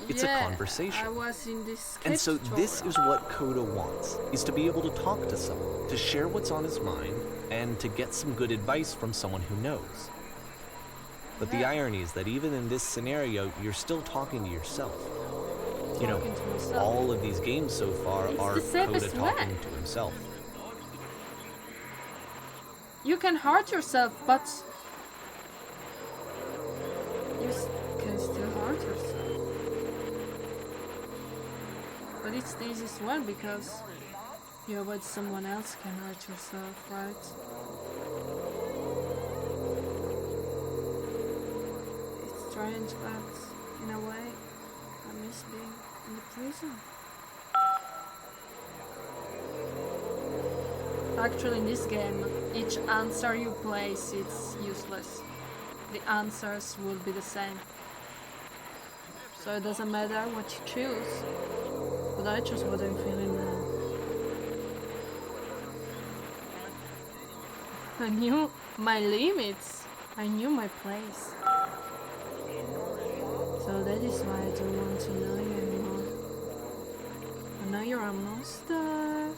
It's a conversation. I was in this sketch And so tutorial. this is what Coda wants, is to be able to talk to someone, to share what's on his mind, and to get some good advice from someone who knows. But the irony is that even in this scenario, you're still talking to yourself. You know, Talking to myself. all of these games so far It's are the Coda safest talking way. to himself. You can hurt yourself, but you can still hurt yourself. But it's the easiest one because you avoid someone else can hurt yourself, right? It's strange, but in a way, I miss being in the prison. Actually, in this game, each answer you place is useless. The answers will be the same. So it doesn't matter what you choose. But I choose what I'm feeling now. I knew my limits. I knew my place. So that is why I don't want to know you anymore. And now you're a monster.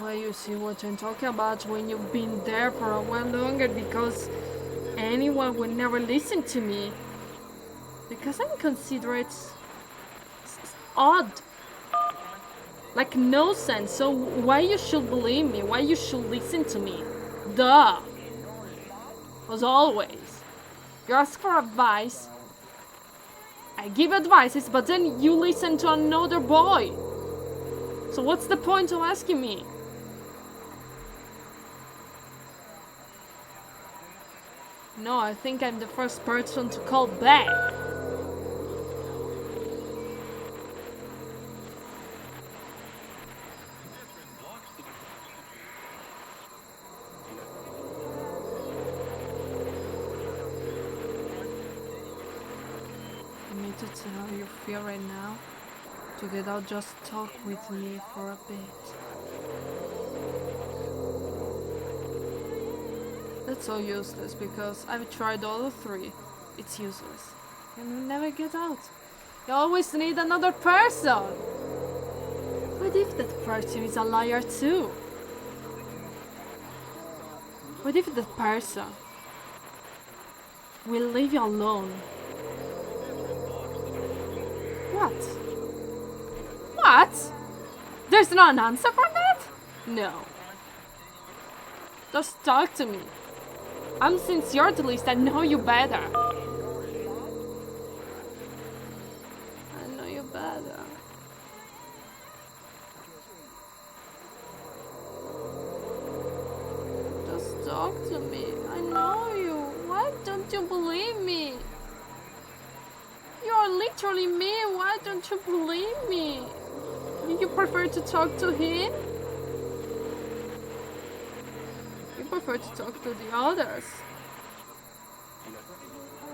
Well, you see what I'm talking about when you've been there for a while longer because anyone would never listen to me. Because I'm considerate. It's odd. Like no sense. So why you should believe me? Why you should listen to me? Duh. As always. You ask for advice. I give advices, but then you listen to another boy. So what's the point of asking me? No, I think I'm the first person to call back. You need to tell how you feel right now. To get out, just talk with me for a bit. That's so useless because I've tried all the three. It's useless. And we never get out. You always need another person. What if that person is a liar too? What if that person will leave you alone? What? What? There's no an answer for that? No. Just talk to me. I'm sincere, at least I know you better. I know you better. Just talk to me. I know you. Why don't you believe me? You're literally me. Why don't you believe me? You prefer to talk to him? You prefer to talk to the others.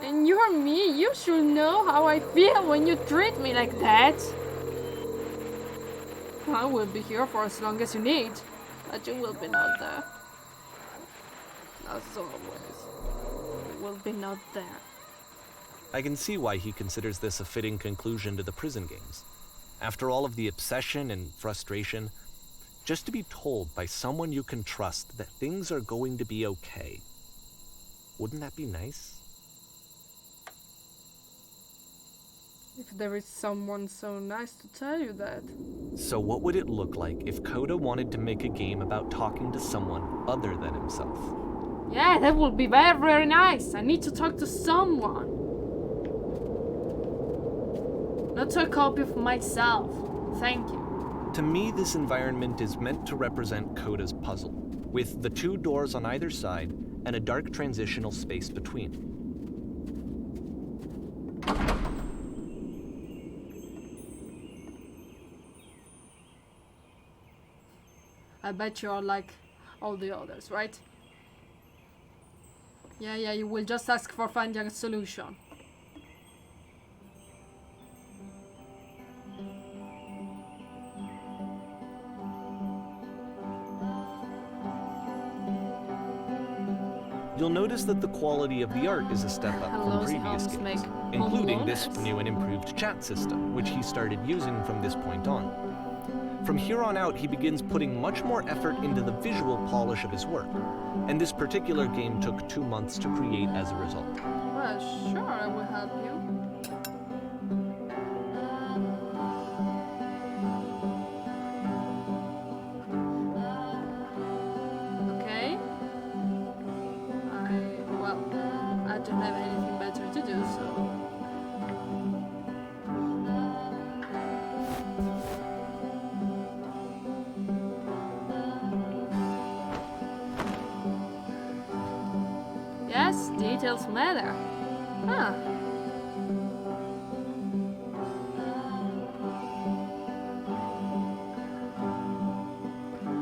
And you're me. You should know how I feel when you treat me like that. I will be here for as long as you need, but you will be not there. As always, you will be not there. I can see why he considers this a fitting conclusion to the prison games. After all of the obsession and frustration, just to be told by someone you can trust that things are going to be okay. Wouldn't that be nice? If there is someone so nice to tell you that. So what would it look like if Coda wanted to make a game about talking to someone other than himself? Yeah, that would be very, very nice. I need to talk to someone. Not a copy of myself. Thank you. To me, this environment is meant to represent Coda's puzzle, with the two doors on either side and a dark transitional space between. I bet you are like all the others, right? Yeah, you will just ask for finding a solution. You'll notice that the quality of the art is a step up from previous games, including this new and improved chat system, which he started using from this point on. From here on out, he begins putting much more effort into the visual polish of his work, and this particular game took 2 months to create as a result. Well, sure, I will help you. Okay. I don't have anything better to do, so... Yes, details matter. Huh.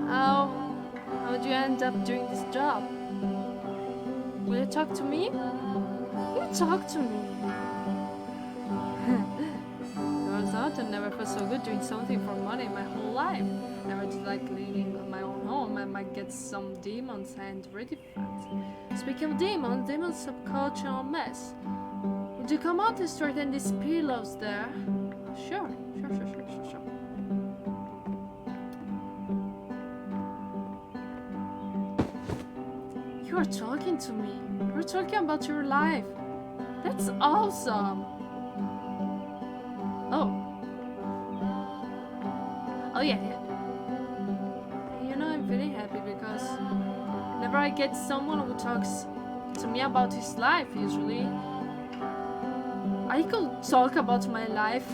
How'd you end up doing this job? Will you talk to me? You talk to me. Turns out I never felt so good doing something for money my whole life. Never did like leaving my own home. I might get some demons and artifacts. Speaking of demons subcultural mess. Would you come out and straighten these pillows there? Sure. You are talking to me. You're talking about your life. That's awesome. Oh yeah. You know, I'm very happy because whenever I get someone who talks to me about his life, usually I could talk about my life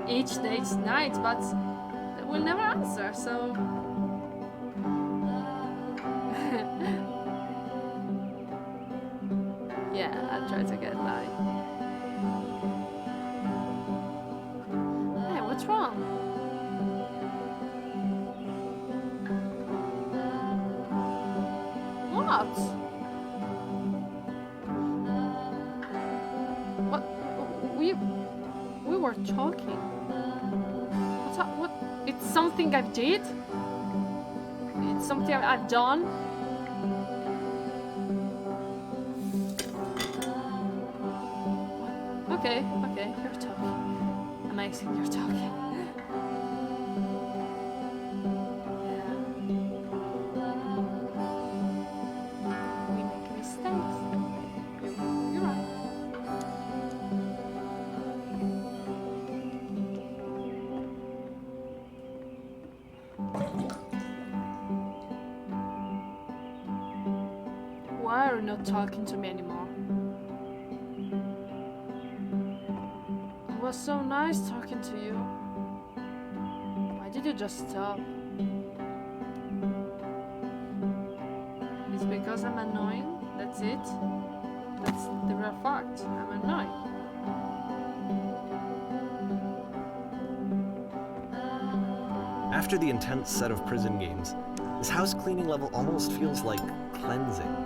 each day, each night, but they will never answer, so... yeah, I'll try to get by. Hey, what's wrong? What? We were talking. What's up? What? It's something I did? It's something I've done? Okay, you're talking. Amazing, you're talking. We make mistakes. You're right. Why are you not talking to me anymore? It was so nice talking to you. Why did you just stop? It's because I'm annoying? That's it? That's the real fact. I'm annoying. After the intense set of prison games, this house cleaning level almost feels like cleansing.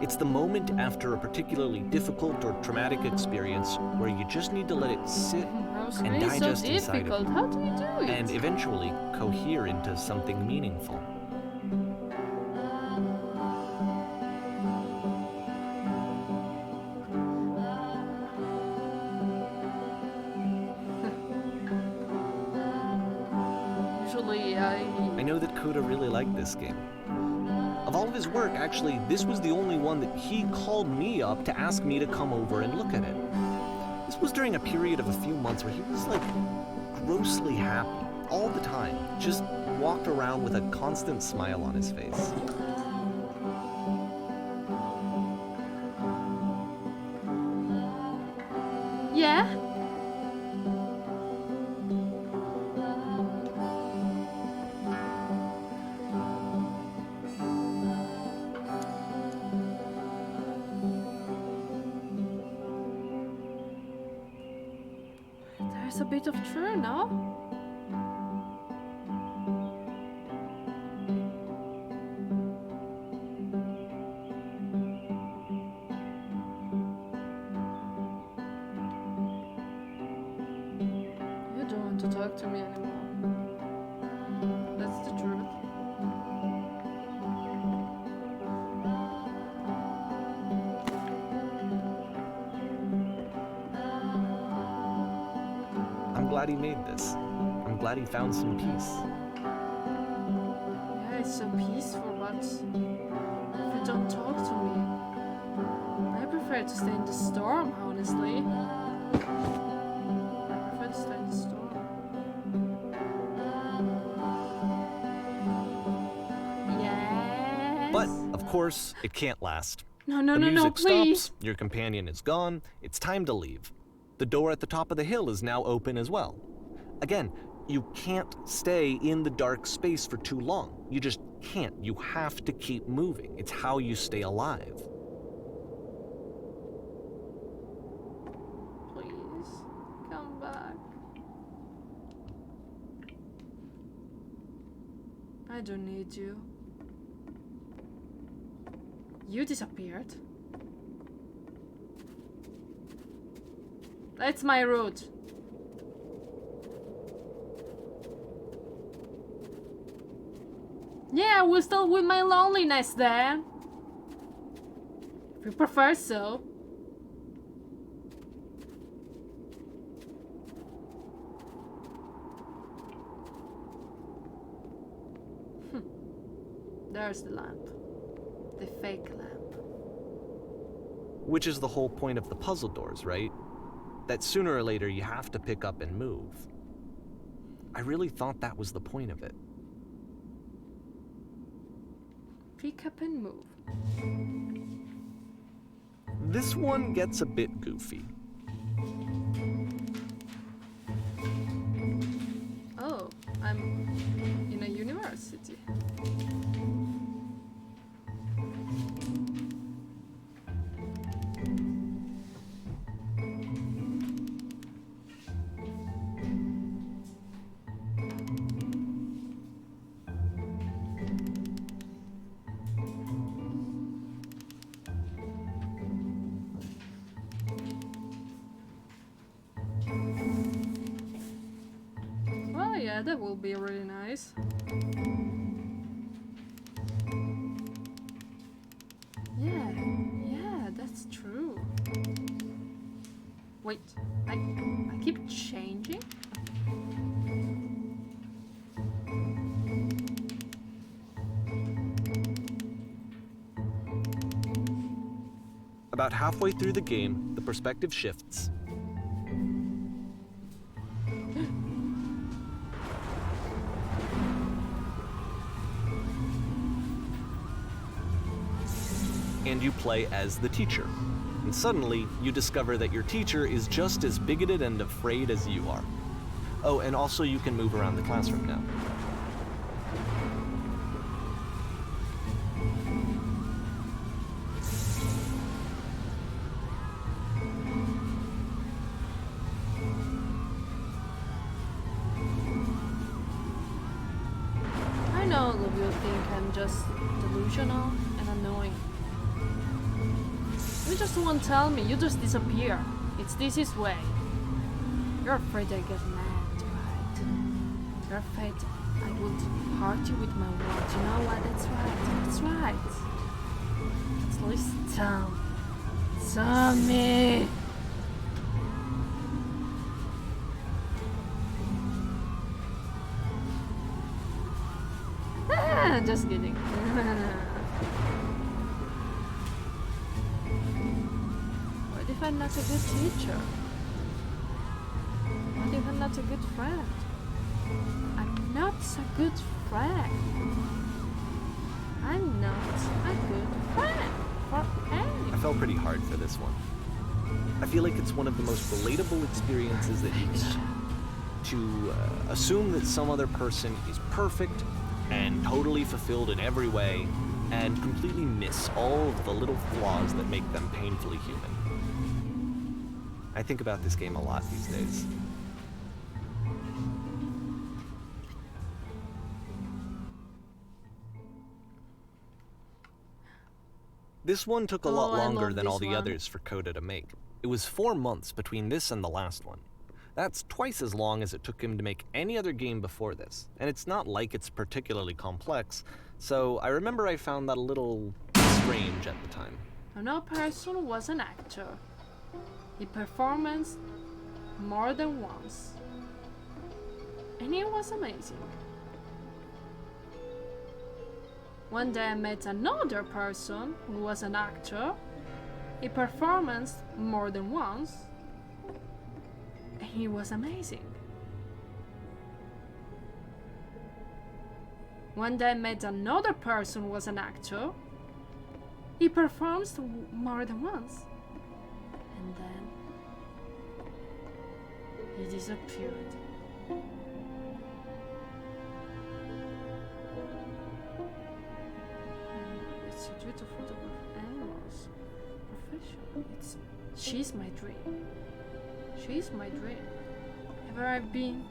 It's the moment after a particularly difficult or traumatic experience where you just need to let it sit and digest so inside of difficult. you, How do you do it? and eventually cohere into something meaningful. Usually I know that Coda really liked this game. Of all of his work, actually, this was the only one that he called me up to ask me to come over and look at it. This was during a period of a few months where he was like grossly happy all the time, just walked around with a constant smile on his face. Yeah? There's a bit of true, no? You don't want to talk to me anymore. That's the truth. I'm glad he made this. I'm glad he found some peace. Yeah, it's so peaceful, but if you don't talk to me, I prefer to stay in the storm, honestly. I prefer to stay in the storm. Yes. But, of course, it can't last. No, The music please. stops, your companion is gone, it's time to leave. The door at the top of the hill is now open as well. Again, you can't stay in the dark space for too long. You just can't. You have to keep moving. It's how you stay alive. Please, come back. I don't need you. You disappeared. That's my route. Yeah, we'll still with my loneliness then. If you prefer so. There's the lamp. The fake lamp. Which is the whole point of the puzzle doors, right? That sooner or later you have to pick up and move. I really thought that was the point of it. Pick up and move. This one gets a bit goofy. Oh, I'm in a university. yeah, that will be really nice. Yeah, that's true. Wait, I keep changing? About halfway through the game, the perspective shifts. And you play as the teacher. And suddenly, you discover that your teacher is just as bigoted and afraid as you are. Oh, and also you can move around the classroom now. I know all of you think I'm just delusional and annoying. You just won't tell me, you just disappear. It's this his way. You're afraid I get mad, right? You're afraid I would hurt you with my words. You know what? That's right. At least tell me. Just kidding. What if I'm not a good teacher? What if I'm not a good friend? I'm not a good friend. I'm not a good friend for anyone. I felt pretty hard for this one. I feel like it's one of the most relatable experiences that you can have. To assume that some other person is perfect and totally fulfilled in every way, and completely miss all of the little flaws that make them painfully human. I think about this game a lot these days. This one took a lot longer than all the others for Coda to make. It was 4 months between this and the last one. That's twice as long as it took him to make any other game before this, and it's not like it's particularly complex, so I remember I found that a little strange at the time. No person was an actor. He performed more than once, and it was amazing. One day I met another person who was an actor. He performed more than once, and he was amazing. One day I met another person who was an actor. He performed more than once, and then he disappeared. It's a duty to photograph animals. Professional. She's my dream. She's my dream. Ever I been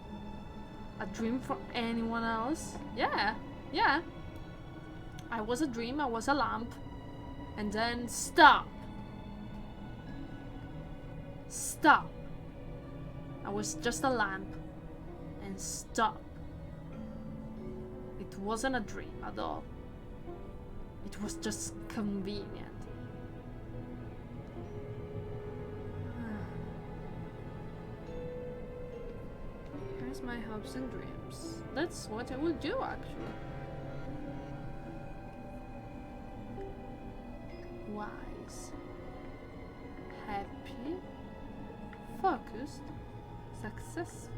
a dream for anyone else? Yeah. I was a dream, I was a lamp. And then stop. I was just a lamp. And stop. It wasn't a dream at all. It was just convenient. Here's my hopes and dreams. That's what I would do, actually. Wise, happy, focused, successful.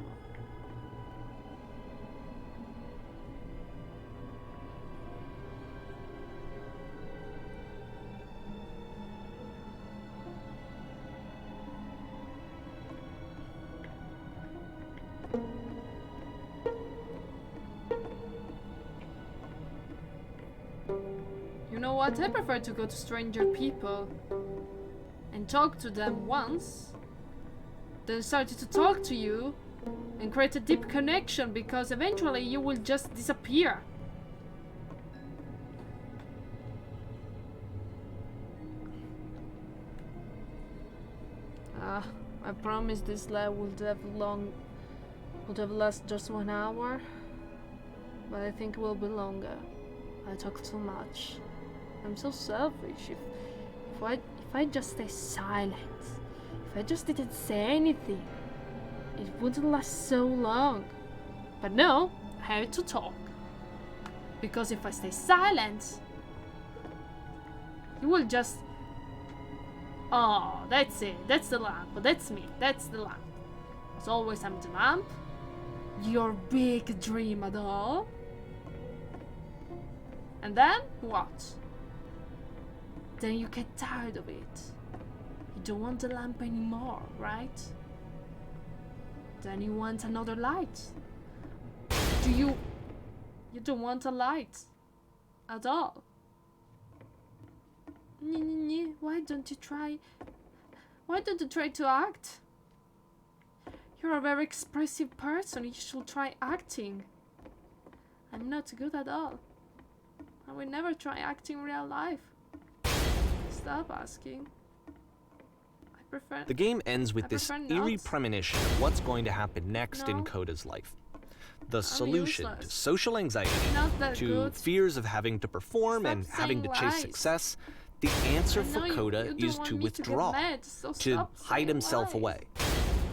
You know what? I prefer to go to stranger people and talk to them once, then start to talk to you and create a deep connection, because eventually you will just disappear. I promise this life will have long Would have lasted just 1 hour, but I think it will be longer. I talk too much. I'm so selfish. If I just stay silent, if I just didn't say anything, it wouldn't last so long. But no, I have to talk. Because if I stay silent, it will just... Oh, that's it. That's the lamp. But that's me. That's the lamp. As always, I'm the lamp. Your big dream at all. And then what? Then you get tired of it. You don't want the lamp anymore, right? Then you want another light. You don't want a light at all. Why don't you try? Why don't you try to act? You're a very expressive person. You should try acting. I'm not good at all. I will never try acting in real life. Stop asking. I prefer... The game ends with this eerie premonition of what's going to happen next in No. Coda's life. The solution to useless. social anxiety, Not that to good. fears of having to perform Stop and having to saying chase lies. success, the answer I for know you Coda don't is want to me withdraw, get mad, so to stop hide saying himself lies. away.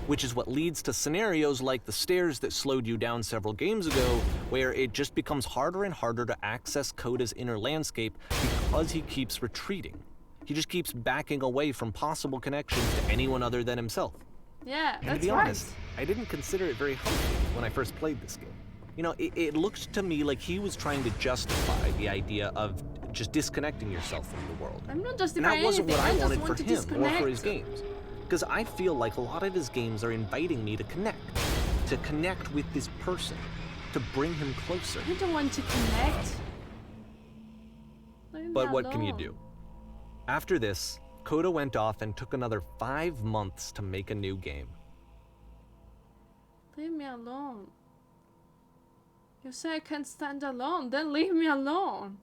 Which is what leads to scenarios like the stairs that slowed you down several games ago, where it just becomes harder and harder to access Coda's inner landscape because he keeps retreating. He just keeps backing away from possible connections to anyone other than himself. Yeah, And that's to be right. honest, I didn't consider it very healthy when I first played this game. You know, it looked to me like he was trying to justify the idea of just disconnecting yourself from the world. I'm not And justifying that wasn't anything. what I just wanted want for to him or disconnect. for his games. Because I feel like a lot of his games are inviting me to connect with this person, to bring him closer. I don't want to connect. Leave me But what can you alone. do? After this, Coda went off and took another 5 months to make a new game. Leave me alone. You say I can't stand alone, then leave me alone.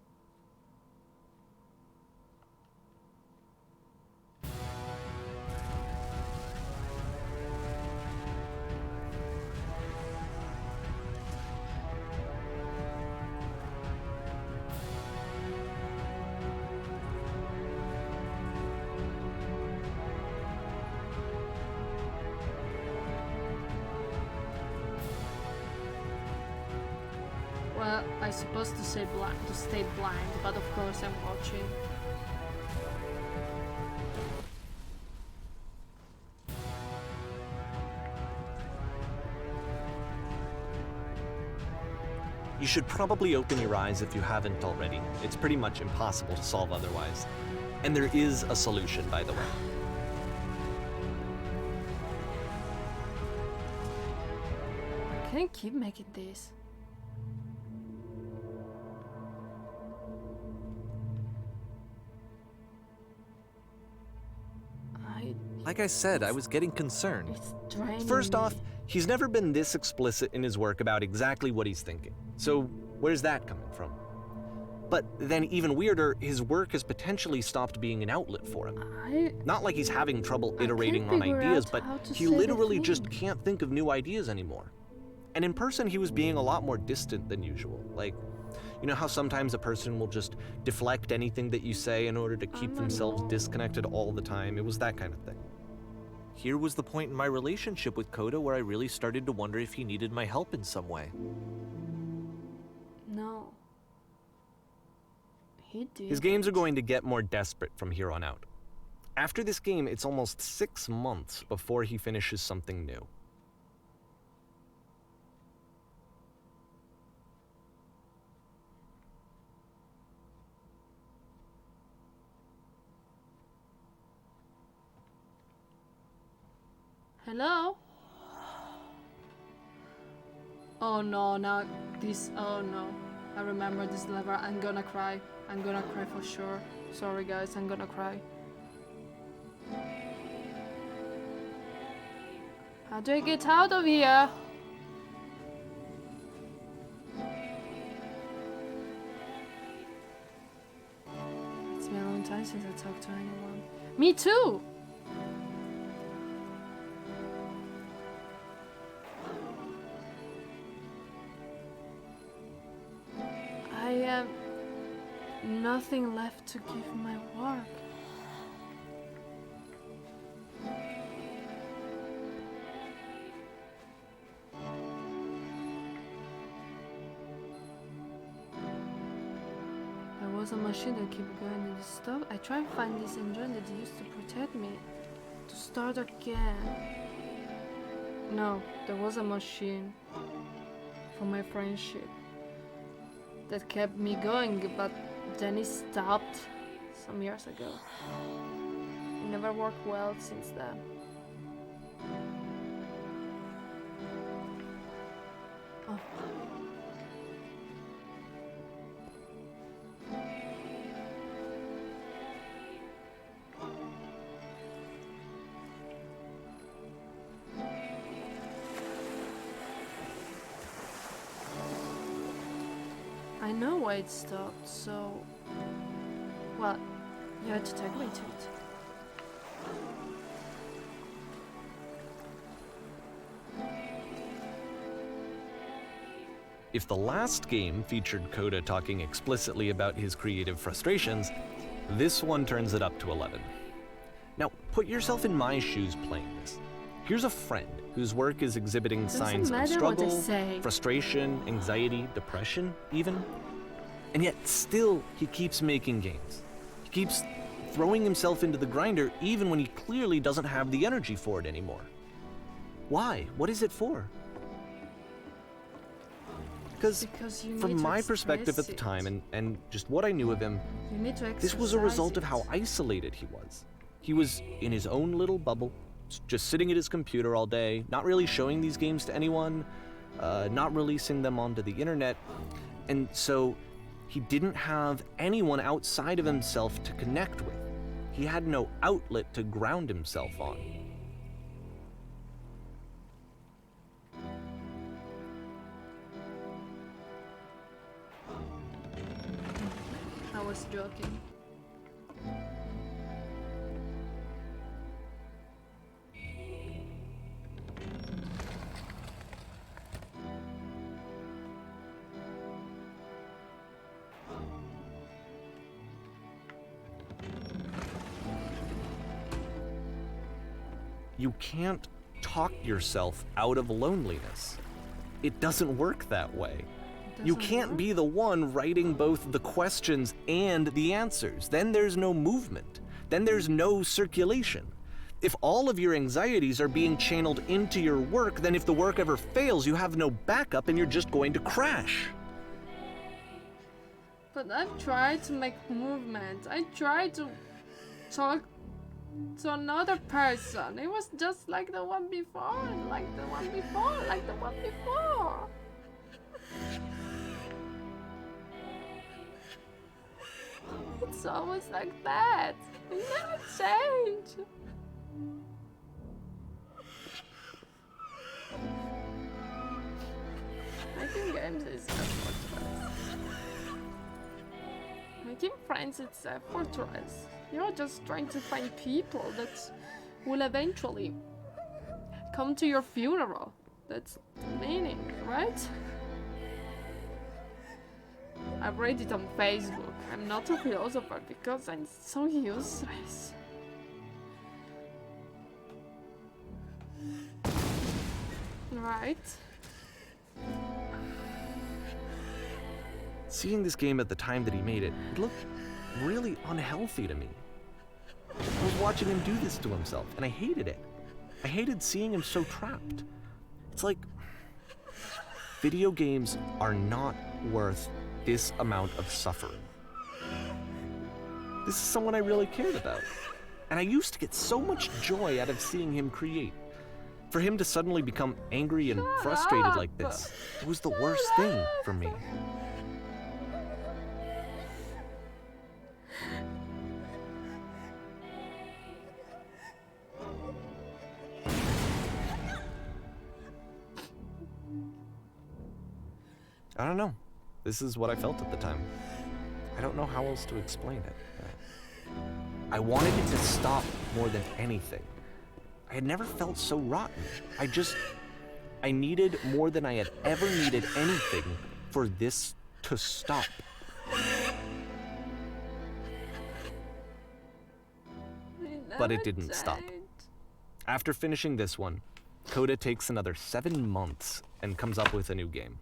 Well, I'm supposed to say to stay blind, but of course I'm watching. You should probably open your eyes if you haven't already. It's pretty much impossible to solve otherwise. And there is a solution, by the way. I can't keep making this. Like I said, I was getting concerned. It's draining First me. off, he's never been this explicit in his work about exactly what he's thinking. So where's that coming from? But then even weirder, his work has potentially stopped being an outlet for him. Not like he's having trouble I iterating can't on figure ideas, out but how to he say the literally just thing. can't think of new ideas anymore. And in person, he was being a lot more distant than usual. Like, you know how sometimes a person will just deflect anything that you say in order to keep I'm themselves alone. disconnected all the time? It was that kind of thing. Here was the point in my relationship with Coda where I really started to wonder if he needed my help in some way. No. He did. His games are going to get more desperate from here on out. After this game, it's almost 6 months before he finishes something new. Hello? Oh no, now this. Oh no. I remember this lever. I'm gonna cry. I'm gonna cry for sure. Sorry guys, I'm gonna cry. How do I get out of here? It's been a long time since I talked to anyone. Me too! nothing left to give my work. There was a machine that kept going and it stopped. I tried to find this engine that used to protect me. To start again. No, there was a machine for my friendship that kept me going, but then it stopped some years ago. It never worked well since then. Oh. I know why it stopped, so... Well, you had to take me to it. If the last game featured Coda talking explicitly about his creative frustrations, this one turns it up to 11. Now, put yourself in my shoes playing this. Here's a friend whose work is exhibiting signs of struggle, frustration, anxiety, depression, even. And yet still, he keeps making games. He keeps throwing himself into the grinder even when he clearly doesn't have the energy for it anymore. Why? What is it for? Because from my perspective at the time and just what I knew of him, this was a result of how isolated he was. He was in his own little bubble, just sitting at his computer all day, not really showing these games to anyone, not releasing them onto the internet, and so he didn't have anyone outside of himself to connect with. He had no outlet to ground himself on. I was joking. You can't talk yourself out of loneliness. It doesn't work that way. You can't be the one writing both the questions and the answers. Then there's no movement. Then there's no circulation. If all of your anxieties are being channeled into your work, then if the work ever fails, you have no backup and you're just going to crash. But I've tried to make movement. I tried to talk to another person. It was just like the one before, and like the one before, like the one before. It's always like that. It never changed. Making games is effortless. Making friends is effortless. You're just trying to find people that will eventually come to your funeral. That's the meaning, right? I've read it on Facebook. I'm not a philosopher because I'm so useless. Right? Seeing this game at the time that he made it, it looked really unhealthy to me. I was watching him do this to himself, and I hated it. I hated seeing him so trapped. It's like, video games are not worth this amount of suffering. This is someone I really cared about. And I used to get so much joy out of seeing him create. For him to suddenly become angry and frustrated like this, it was the worst thing for me. I don't know. This is what I felt at the time. I don't know how else to explain it. I wanted it to stop more than anything. I had never felt so rotten. I needed more than I had ever needed anything for this to stop. but it didn't stop. After finishing this one, Coda takes another 7 months and comes up with a new game.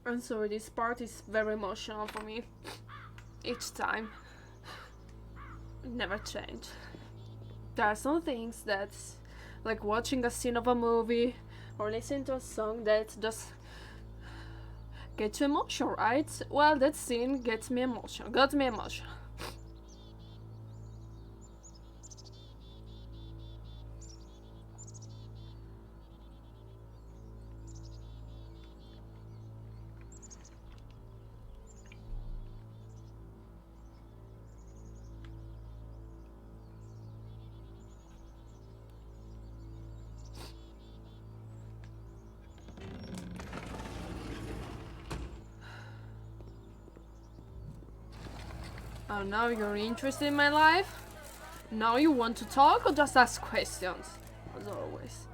I'm sorry, this part is very emotional for me. Each time. It never change. There are some things that, like watching a scene of a movie or listening to a song that just get you emotional, right? Well, that scene gets me emotional. Got me emotional. Oh, now you're interested in my life? Now you want to talk or just ask questions? As always.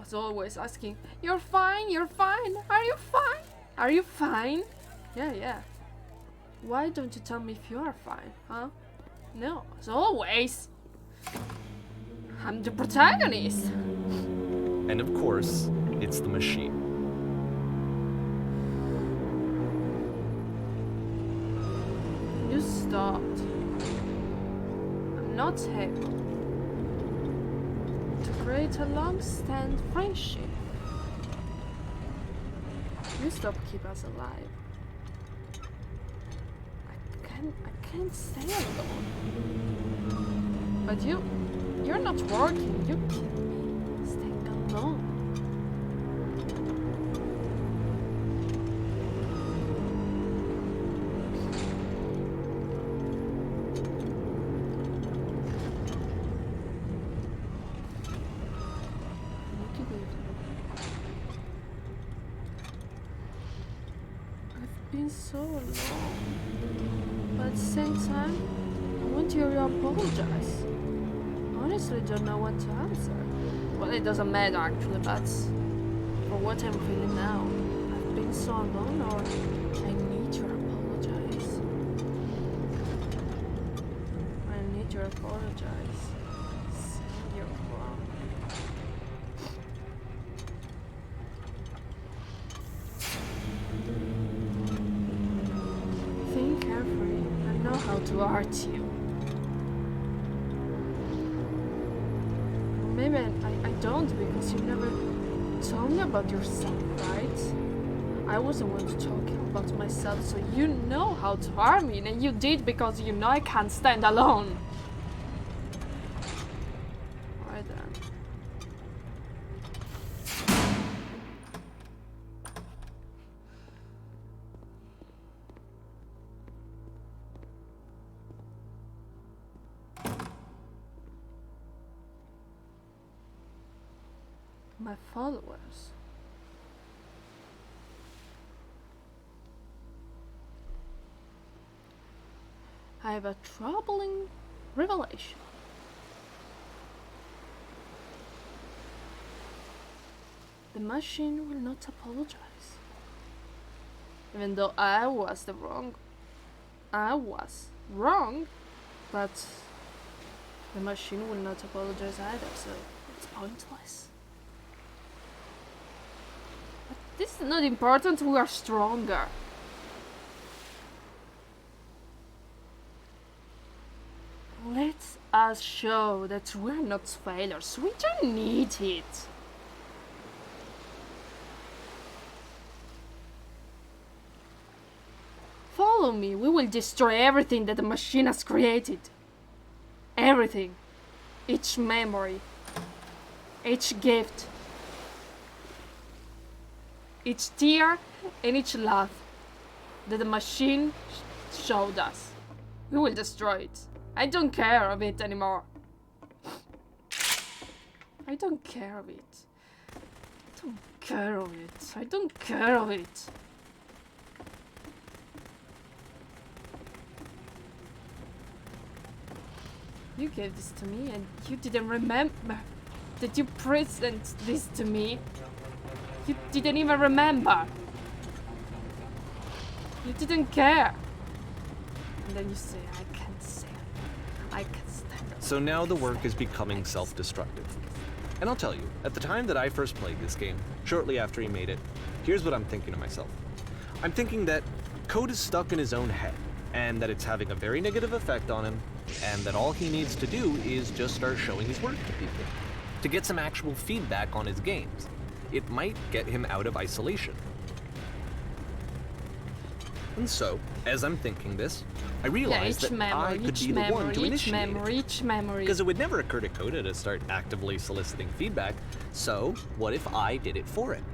As always asking, you're fine, are you fine? Are you fine? Yeah. Why don't you tell me if you are fine, huh? No, as always. I'm the protagonist. And of course, it's the machine. You stopped. I'm not able to create a long-standing friendship. You stopped keep us alive. I can't stay alone. But you're not working. You keep me staying alone. Been so long, but at the same time, I want you to apologize. Honestly, don't know what to answer. Well, it doesn't matter actually, but for what I'm feeling now, I've been so alone, or I need to apologize. I need to apologize. Saying you're wrong. Think carefully. I know how to hurt you. Maybe I don't because you never told me about yourself, right? I was the one talking about myself, so you know how to harm me, and you did because you know I can't stand alone. Alright then. My followers. I have a troubling revelation. The machine will not apologize. Even though I was wrong, but the machine will not apologize either, so it's pointless. This is not important, we are stronger. Let us show that we're not failures. We don't need it. Follow me, we will destroy everything that the machine has created. Everything. Each memory. Each gift. Each tear and each laugh that the machine showed us. We will destroy it. I don't care of it anymore. I don't care of it. I don't care of it. I don't care of it. You gave this to me and you didn't remember that you present this to me You didn't even remember. You didn't care. And then you say, I can't say. I can't stand it. So now the work is becoming self-destructive. And I'll tell you, at the time that I first played this game, shortly after he made it, here's what I'm thinking to myself. I'm thinking that code is stuck in his own head, and that it's having a very negative effect on him, and that all he needs to do is just start showing his work to people, to get some actual feedback on his games. It might get him out of isolation. And so, as I'm thinking this, I realized that I could be the one to initiate it. Because it would never occur to Coda to start actively soliciting feedback, so what if I did it for him?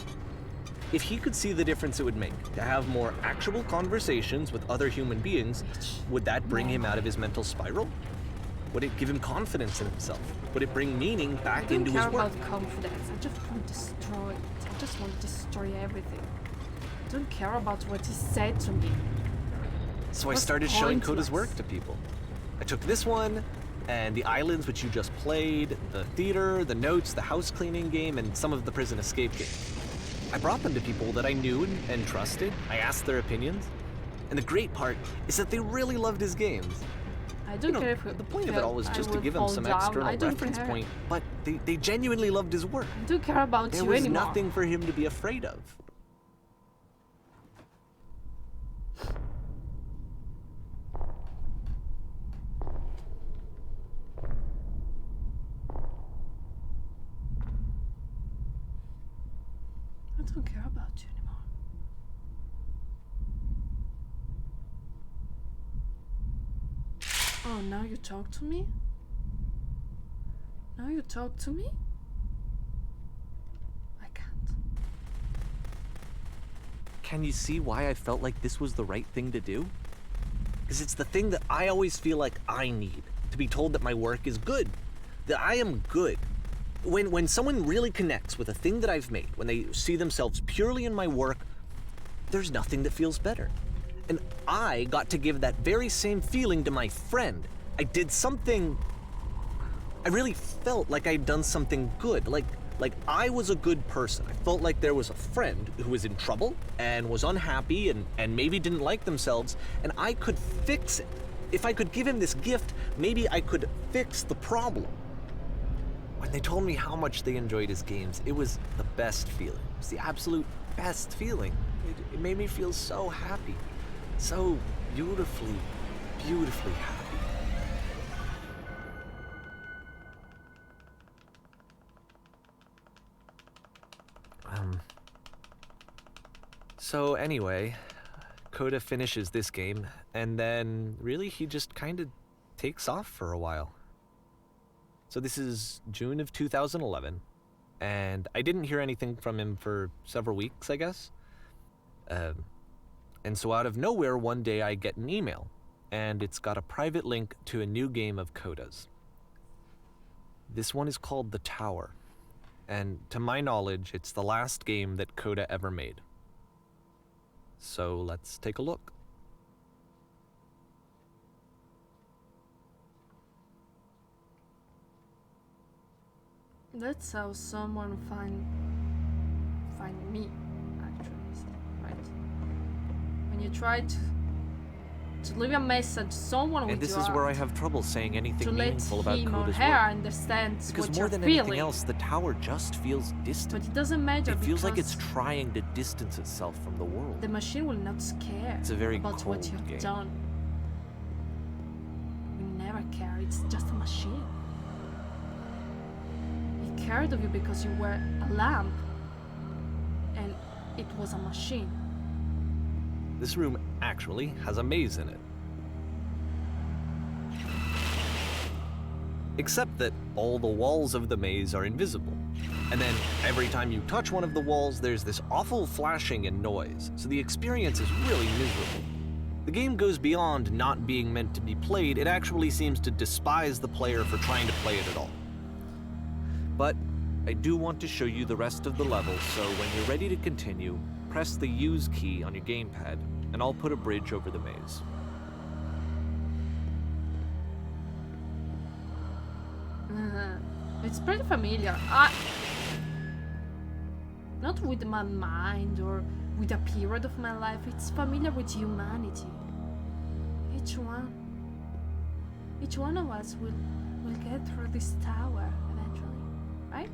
If he could see the difference it would make to have more actual conversations with other human beings, would that bring him out of his mental spiral? Would it give him confidence in himself? Would it bring meaning back into his work? I don't care about confidence. I just want to destroy it. I just want to destroy everything. I don't care about what he said to me. So I started showing Coda's work to people. I took this one, and the islands which you just played, the theater, the notes, the house cleaning game, and some of the prison escape games. I brought them to people that I knew and trusted. I asked their opinions. And the great part is that they really loved his games. I don't care if the point of it all was just to give him some external reference point, but they genuinely loved his work. I don't care about you anymore. There was nothing for him to be afraid of. I don't care about you anymore. Oh, now you talk to me? Now you talk to me? I can't. Can you see why I felt like this was the right thing to do? Because it's the thing that I always feel like I need, to be told that my work is good, that I am good. When someone really connects with a thing that I've made, when they see themselves purely in my work, there's nothing that feels better. And I got to give that very same feeling to my friend. I did something, I really felt like I'd done something good, like I was a good person. I felt like there was a friend who was in trouble and was unhappy and maybe didn't like themselves, and I could fix it. If I could give him this gift, maybe I could fix the problem. When they told me how much they enjoyed his games, it was the best feeling. It was the absolute best feeling. It made me feel so happy. So beautifully, beautifully happy. So anyway, Coda finishes this game, and then really he just kind of takes off for a while. So this is June of 2011, and I didn't hear anything from him for several weeks, I guess. And so out of nowhere, one day I get an email, and it's got a private link to a new game of Coda's. This one is called The Tower, and to my knowledge, it's the last game that Coda ever made. So let's take a look. That's how someone find me, actually, right? When you try to leave a message, someone with and this is where I have trouble saying anything meaningful about Coda's work. Understands because what more you're than feeling. anything else, the tower just feels distant. But it doesn't matter. It feels like it's trying to distance itself from the world. The machine will not care It's a very about cold what you've game. done. We never care. It's just a machine. He cared of you because you were a lamp, and it was a machine. This room actually has a maze in it. Except that all the walls of the maze are invisible. And then every time you touch one of the walls, there's this awful flashing and noise, so the experience is really miserable. The game goes beyond not being meant to be played, it actually seems to despise the player for trying to play it at all. But I do want to show you the rest of the level, so when you're ready to continue, press the use key on your gamepad, and I'll put a bridge over the maze. It's pretty familiar. Not not with my mind or with a period of my life. It's familiar with humanity. Each one of us will get through this tower eventually, right?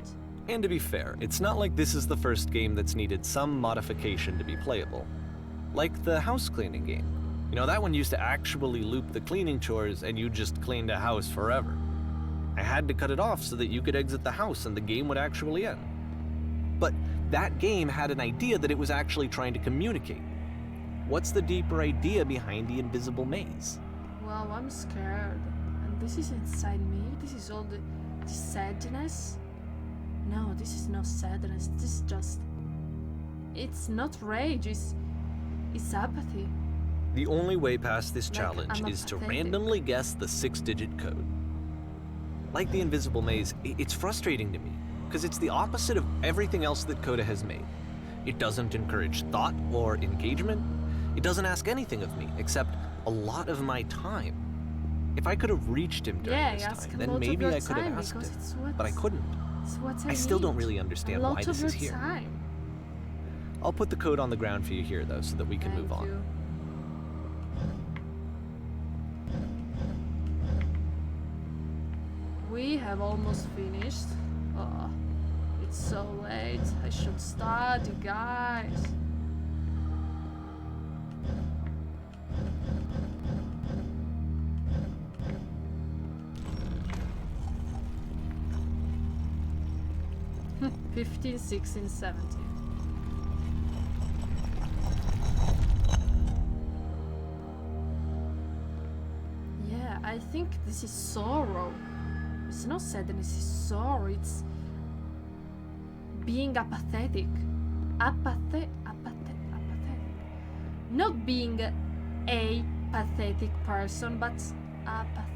And to be fair, it's not like this is the first game that's needed some modification to be playable. Like the house cleaning game. You know, that one used to actually loop the cleaning chores and you just cleaned a house forever. I had to cut it off so that you could exit the house and the game would actually end. But that game had an idea that it was actually trying to communicate. What's the deeper idea behind the invisible maze? Well, I'm scared. And this is inside me. This is all the sadness. No, this is not sadness. This is just... It's not rage. It's apathy. The only way past this Like, challenge I'm is to apathetic. randomly guess the 6-digit code. Like the invisible maze, it's frustrating to me, because it's the opposite of everything else that Coda has made. It doesn't encourage thought or engagement. It doesn't ask anything of me, except a lot of my time. If I could have reached him during Yeah, this ask time, a then lot of maybe your I could have time, asked because him. it's what- But I couldn't. It's what I still don't need. really A understand lot why of this is your here. time. I'll put the code on the ground for you here, though, so that we can Thank move on. you. We have almost finished. Oh, it's so late. I should study, guys. Hmm, 15, 16, 17. Yeah, I think this is sorrow. It's not sadness, it's sorrow. It's being apathetic. Apathetic. Not being a pathetic person, but apathetic.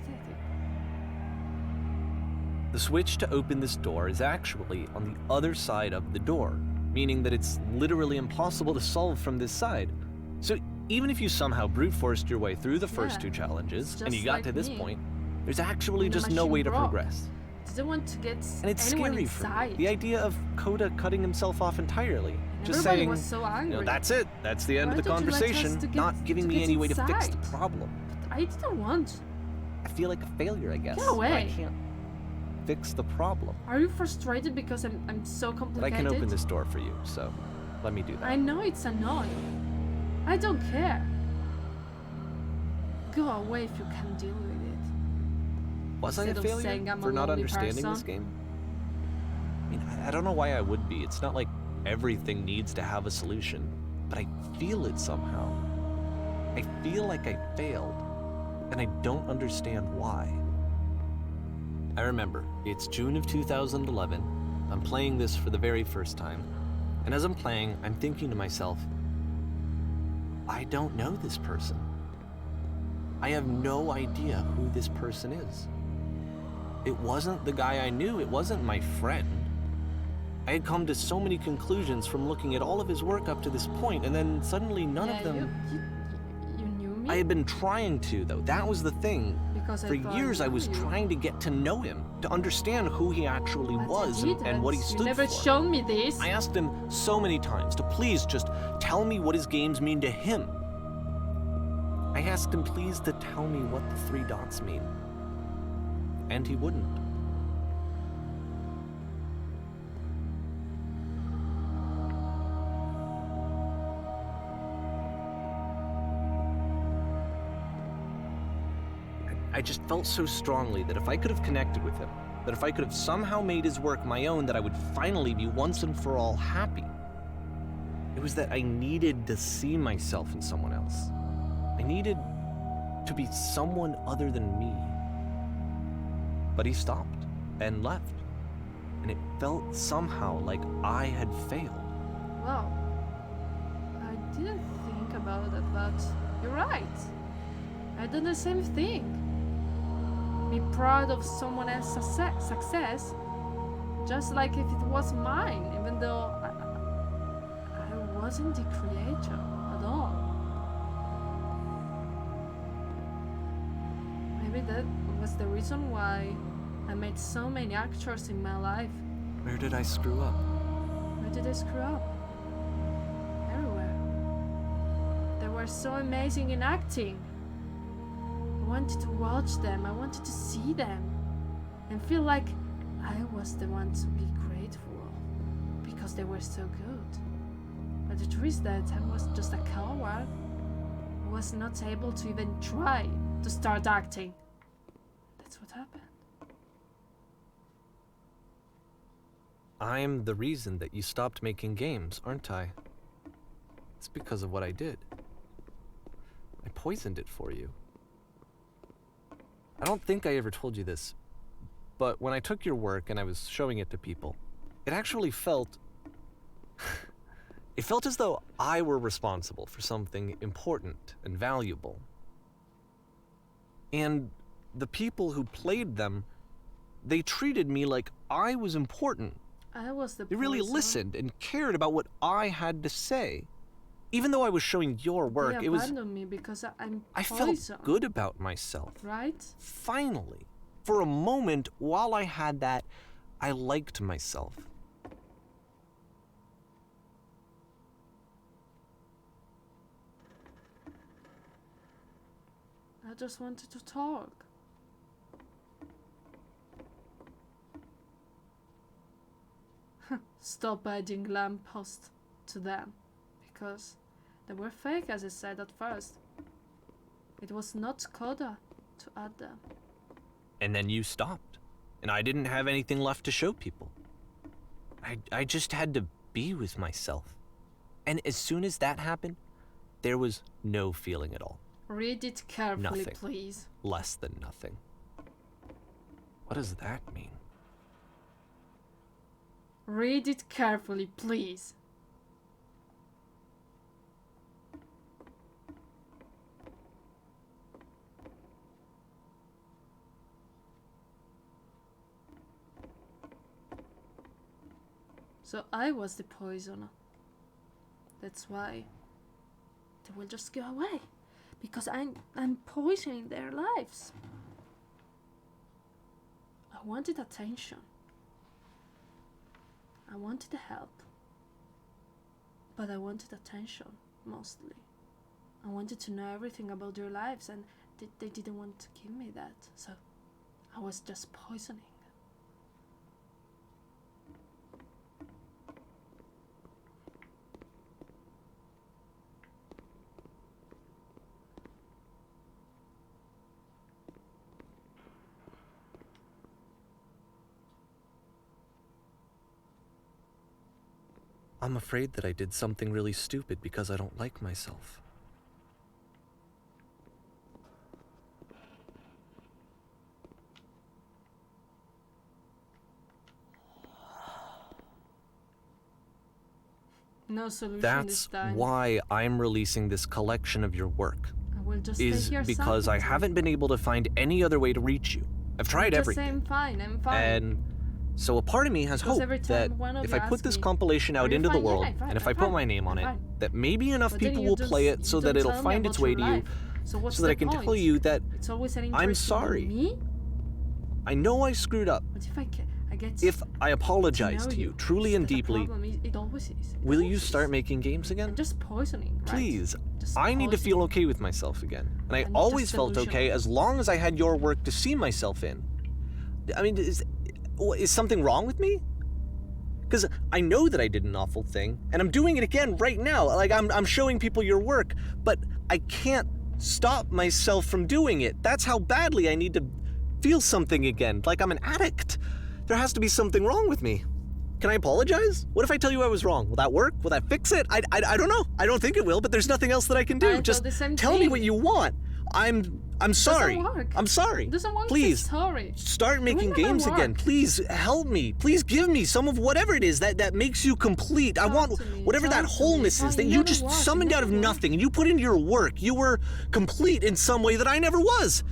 The switch to open this door is actually on the other side of the door, meaning that it's literally impossible to solve from this side. So even if you somehow brute forced your way through the first Yeah, two challenges it's and you just got like to this me. point, there's actually In a just no machine way to rock. progress. Didn't want to get And it's anyone scary for me. inside. The idea of Coda cutting himself off entirely. Just Everybody saying, was so angry. that's it. That's the end Why of the don't you let us conversation. to get- Not giving to me get any way to fix the inside? problem. I didn't want. I feel like a failure, I guess. Get away. I can't fix the problem. Are you frustrated because I'm so But I complicated? can open this door for you, so let me do that. I know it's annoying. I don't care. Go away if you can deal with it. Was I a Instead of failure saying I'm a for not lonely understanding this person. game? I mean, I don't know why I would be. It's not like everything needs to have a solution, but I feel it somehow. I feel like I failed, and I don't understand why. I remember, it's June of 2011. I'm playing this for the very first time, and as I'm playing, I'm thinking to myself, I don't know this person. I have no idea who this person is. It wasn't the guy I knew, it wasn't my friend. I had come to so many conclusions from looking at all of his work up to this point, and then suddenly none Yeah, of them... You knew me? I had been trying to, though. That was the thing. Because For I thought years, I knew was you. trying to get to know him, to understand who he actually But was you and what he didn't. stood You never for. shown me this. I asked him so many times to please just tell me what his games mean to him. I asked him please to tell me what the 3 dots mean. And he wouldn't. I just felt so strongly that if I could have connected with him, that if I could have somehow made his work my own, that I would finally be once and for all happy. It was that I needed to see myself in someone else. I needed to be someone other than me. But he stopped and left, and it felt somehow like I had failed. Wow. I didn't think about that, but you're right. I done the same thing. Be proud of someone else's success, just like if it was mine, even though I wasn't the creator at all. Maybe that was the reason why I made so many actors in my life. Where did I screw up? Where did I screw up? were so amazing in acting. I wanted to watch them, I wanted to see them, and feel like I was the one to be grateful because they were so good. But the truth is that I was just a coward. I was not able to even try to start acting. That's what happened. I'm the reason that you stopped making games, aren't I? It's because of what I did. I poisoned it for you. I don't think I ever told you this, but when I took your work and I was showing it to people, it actually felt... it felt as though I were responsible for something important and valuable. And the people who played them, they treated me like I was important. I was the They really listened and cared about what I had to say. Even though I was showing your work, they it was... abandoned me because I felt good about myself. Right? Finally. For a moment, while I had that, I liked myself. I just wanted to talk. Stop adding lamppost to them, because they were fake, as I said at first. It was not Coda to add them. And then you stopped, and I didn't have anything left to show people. I just had to be with myself. And as soon as that happened, there was no feeling at all. Read it carefully, Nothing. please. Less than nothing. What does that mean? Read it carefully, please. So I was the poisoner. That's why they will just go away. Because I'm poisoning their lives. I wanted attention. I wanted help. But I wanted attention, mostly. I wanted to know everything about their lives, and they didn't want to give me that. So I was just poisoning. I'm afraid that I did something really stupid because I don't like myself. No solution this That's time. why I'm releasing this collection of your work. I will just Is stay here because I silently. haven't been able to find any other way to reach you. I've tried Just everything. say I'm fine, I'm fine. And so a part of me has Because hope every that time one of if you I put asks this me, compilation "Are out you into the fine?" Yeah, world, I'm fine, and if I'm I put fine, my name on I'm it, fine. that maybe enough But then people you will just- play it you so don't that it'll tell me find about its way your to you, life. So what's so that the I can point? tell you that It's always an I'm interest in sorry. me? I know I screwed up. But if I get If I apologize know to you truly and that's the deeply, problem. It always is. It will you always start is. making games again? I'm just poisoning, right? Please, Just I need to feel poisoning. okay with myself again. And I I'm always just felt okay delusional. as long as I had your work to see myself in. I mean, is something wrong with me? Because I know that I did an awful thing, and I'm doing it again right now. Like, I'm showing people your work, but I can't stop myself from doing it. That's how badly I need to feel something again, like I'm an addict. There has to be something wrong with me. Can I apologize? What if I tell you I was wrong? Will that work? Will that fix it? I don't know. I don't think it will, but there's nothing else that I can do. I thought Just the same tell me thing. what you want. I'm sorry. Doesn't work. I'm sorry. Doesn't want Please. to sorry. Start making never games again. work. Please help me. Please give me some of whatever it is that makes you complete. I Talk want to me. whatever that Talk to me. wholeness is Fine, that it you never just worked. It summoned out of never worked. nothing and you put into your work. You were complete in some way that I never was.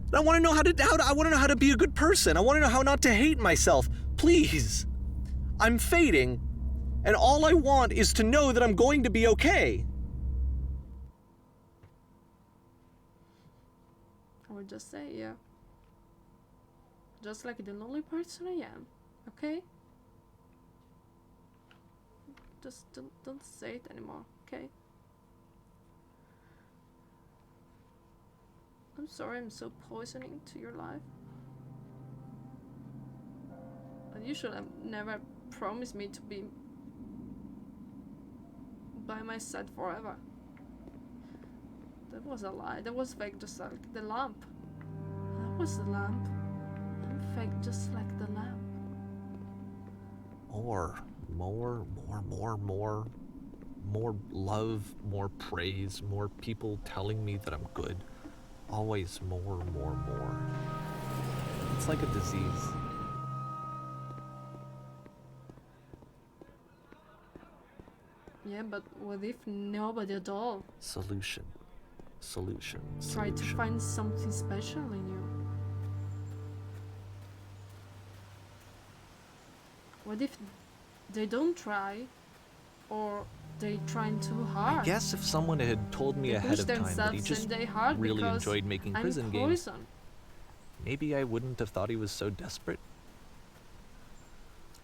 And I want to know I want to know how to be a good person. I want to know how not to hate myself. Please. I'm fading, and all I want is to know that I'm going to be okay. I will just say, yeah. Just like the lonely person I am, okay? Just don't say it anymore, okay? I'm sorry I'm so poisoning to your life. And you should have never promised me to be by my side forever. That was a lie. That was fake, just like the lamp. That was the lamp. I'm fake, just like the lamp. More love, more praise, more people telling me that I'm good. Always more. It's like a disease. Yeah, but what if nobody at all Solution. try to find something special in you? What if they don't try, or they trying too hard? I guess if someone had told me They ahead push of time that he themselves just and they hard really because enjoyed making I'm prison games, poison. maybe I wouldn't have thought he was so desperate.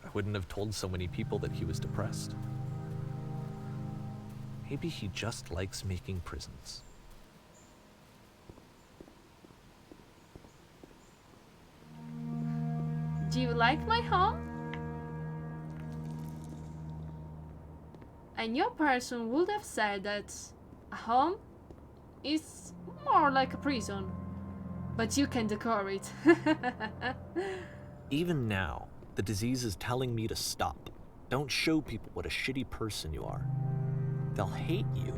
I wouldn't have told so many people that he was depressed. Maybe he just likes making prisons. Do you like my home? A new person would have said that a home is more like a prison, but you can decor it. Even now, the disease is telling me to stop. Don't show people what a shitty person you are. They'll hate you.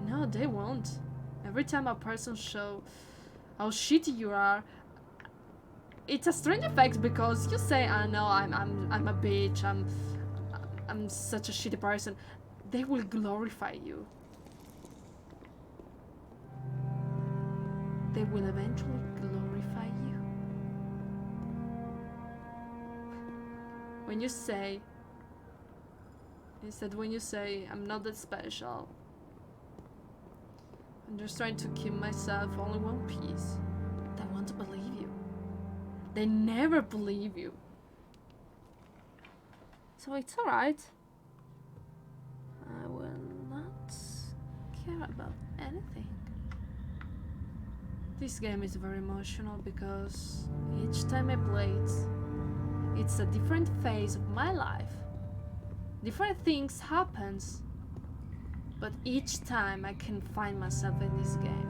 No, they won't. Every time a person show how shitty you are, it's a strange effect because you say, "I know, I'm a bitch. I'm such a shitty person." They will glorify you. They will eventually glorify you. When you say, instead when you say, "I'm not that special, I'm just trying to keep myself only one piece," they won't believe you. They never believe you. So it's alright. I will not care about anything. This game is very emotional because each time I play it, it's a different phase of my life. Different things happens, but each time I can find myself in this game.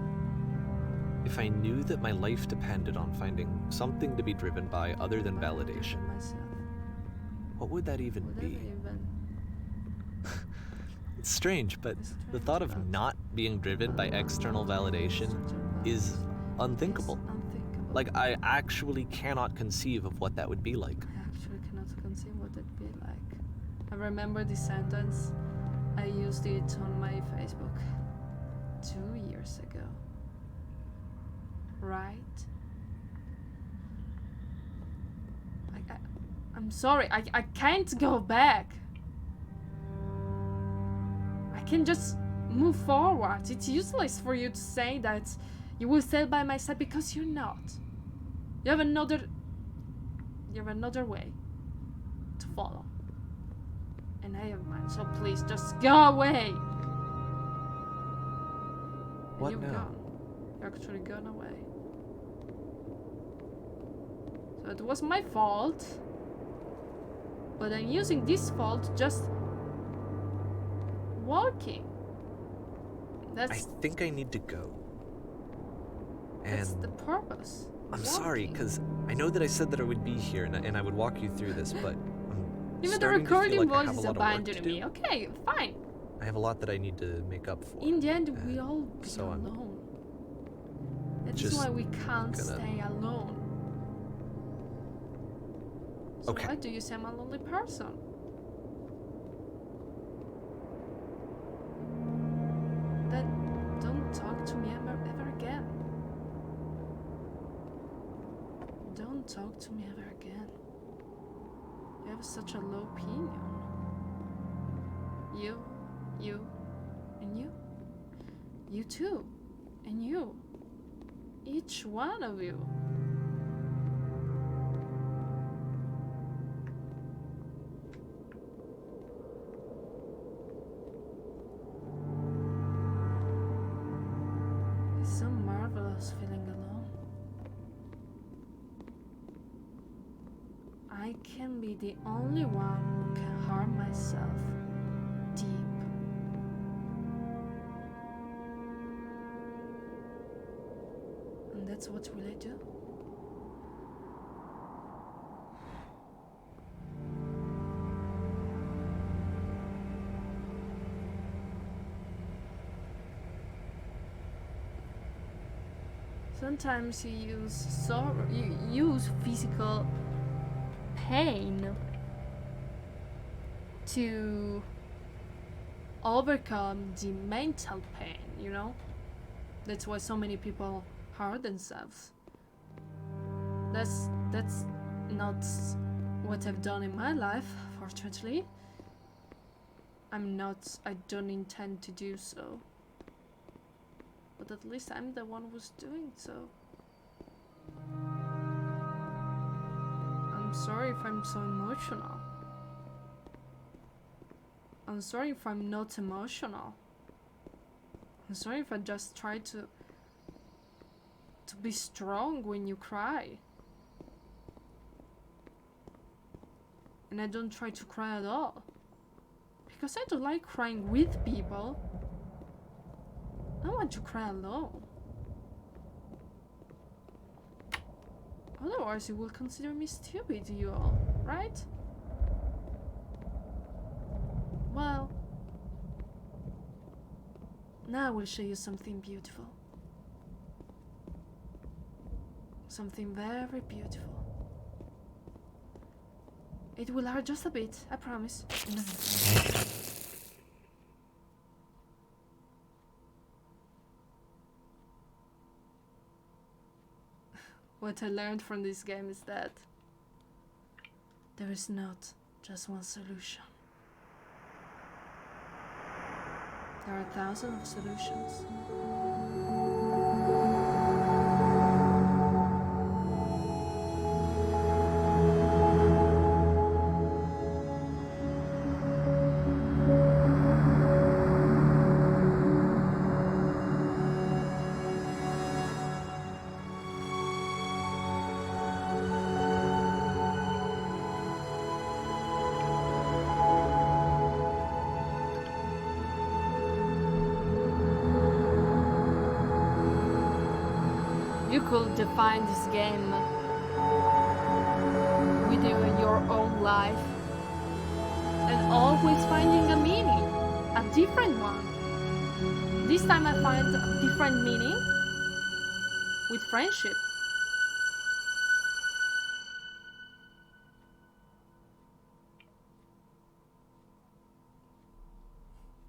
If I knew that my life depended on finding something to be driven by other than validation, Myself. what would that even Would I be? even- It's strange, but It's the thought of strange, but- not being driven by external validation is unthinkable. It's unthinkable. Like, I actually cannot conceive of what that would be like. I actually cannot conceive what it'd be like. I remember this sentence. I used it on my Facebook 2 years ago. Right? I'm sorry, I can't go back. I can just move forward. It's useless for you to say that you will stay by my side because you're not. You have another way to follow. And I have mine, so please just go away. And What you've now? gone. You're actually gone away. So it was my fault. But I'm using this fault just walking. I That's think I need to go. that's And the purpose. I'm sorry, Walking. because I know that I said that I would be here and I would walk you through this, but I'm Even the starting to feel recording like I have voice a is lot of work to abandoning do. me. Okay, fine. I have a lot that I need to make up for. In the end, we Uh, all be so I'm alone. That's just why we can't gonna- stay alone. So Okay. why do you say I'm a lonely person? Then don't talk to me ever again. Don't talk to me ever again. You have such a low opinion. You, and you. You too, and you. Each one of you. It's so marvelous I can be the only one who can harm myself deep. And that's what will I do? Sometimes you use physical pain to overcome the mental pain, you know? That's why so many people hurt themselves. That's not what I've done in my life, fortunately. I don't intend to do so. But at least I'm the one who's doing so. I'm sorry if I'm so emotional. I'm sorry if I'm not emotional. I'm sorry if I just try to be strong when you cry. And I don't try to cry at all. Because I don't like crying with people. I want to cry alone. Otherwise you will consider me stupid, you all, right? Well, now I will show you something beautiful. Something very beautiful. It will hurt just a bit, I promise. What I learned from this game is that there is not just one solution. There are thousands of solutions. You could define this game with your own life and always finding a meaning, a different one. This time I find a different meaning with friendship.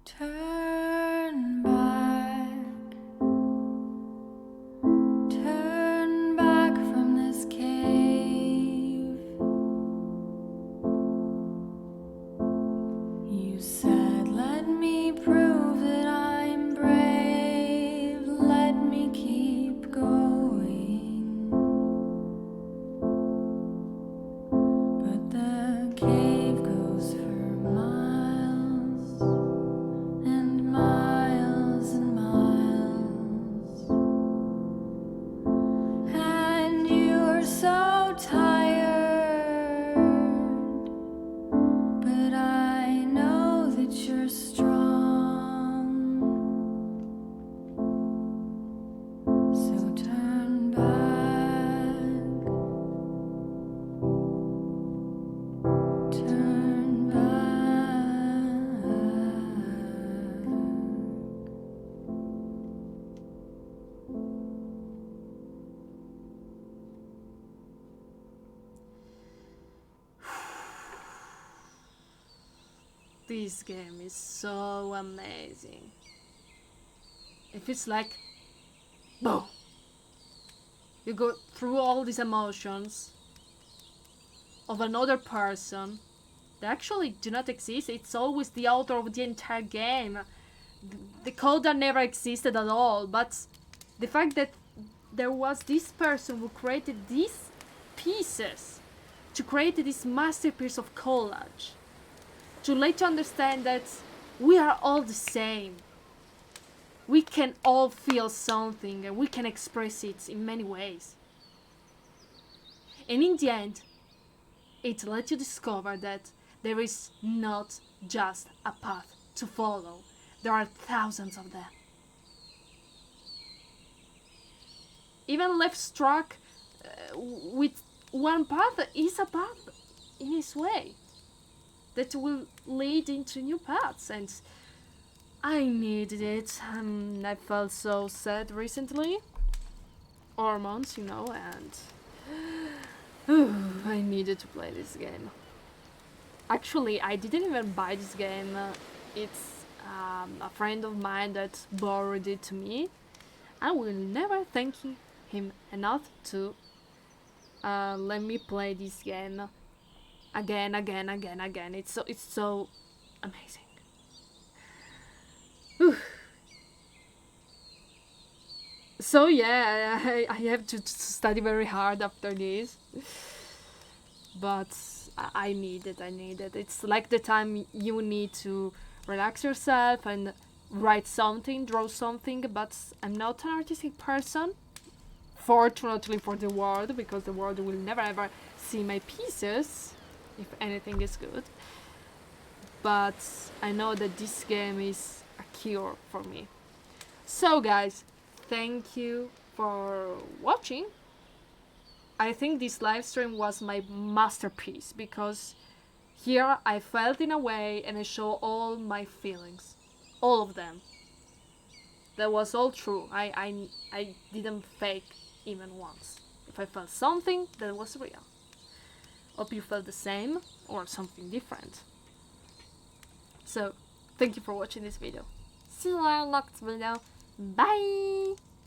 Turn back. Turn back from this cave. You said, let me prove that I'm brave. Let me keep going. But the cave goes for miles and miles and miles. And you're so tired, but I know that you're strong. So turn back. Turn back. This game is so amazing. It feels like, boom! You go through all these emotions of another person that actually do not exist. It's always the author of the entire game. The code that never existed at all, but the fact that there was this person who created these pieces to create this masterpiece of collage, to let you understand that we are all the same. We can all feel something and we can express it in many ways. And in the end, It lets you discover that there is not just a path to follow. There are thousands of them. Even left struck with one path is a path in its way that will lead into new paths, and I needed it. I felt so sad recently. Hormones, you know, and I needed to play this game. Actually, I didn't even buy this game. It's a friend of mine that borrowed it to me. I will never thank him enough to let me play this game again. It's so amazing. Whew. So yeah, I have to study very hard after this, but I need it. It's like the time you need to relax yourself and write something, draw something, but I'm not an artistic person, fortunately for the world, because the world will never ever see my pieces, if anything is good. But I know that this game is a cure for me. So guys, thank you for watching. I think this live stream was my masterpiece, because here I felt in a way and I show all my feelings. All of them. That was all true. I didn't fake even once. If I felt something, that was real. Hope you felt the same or something different. So, thank you for watching this video. See you in the next video. Bye!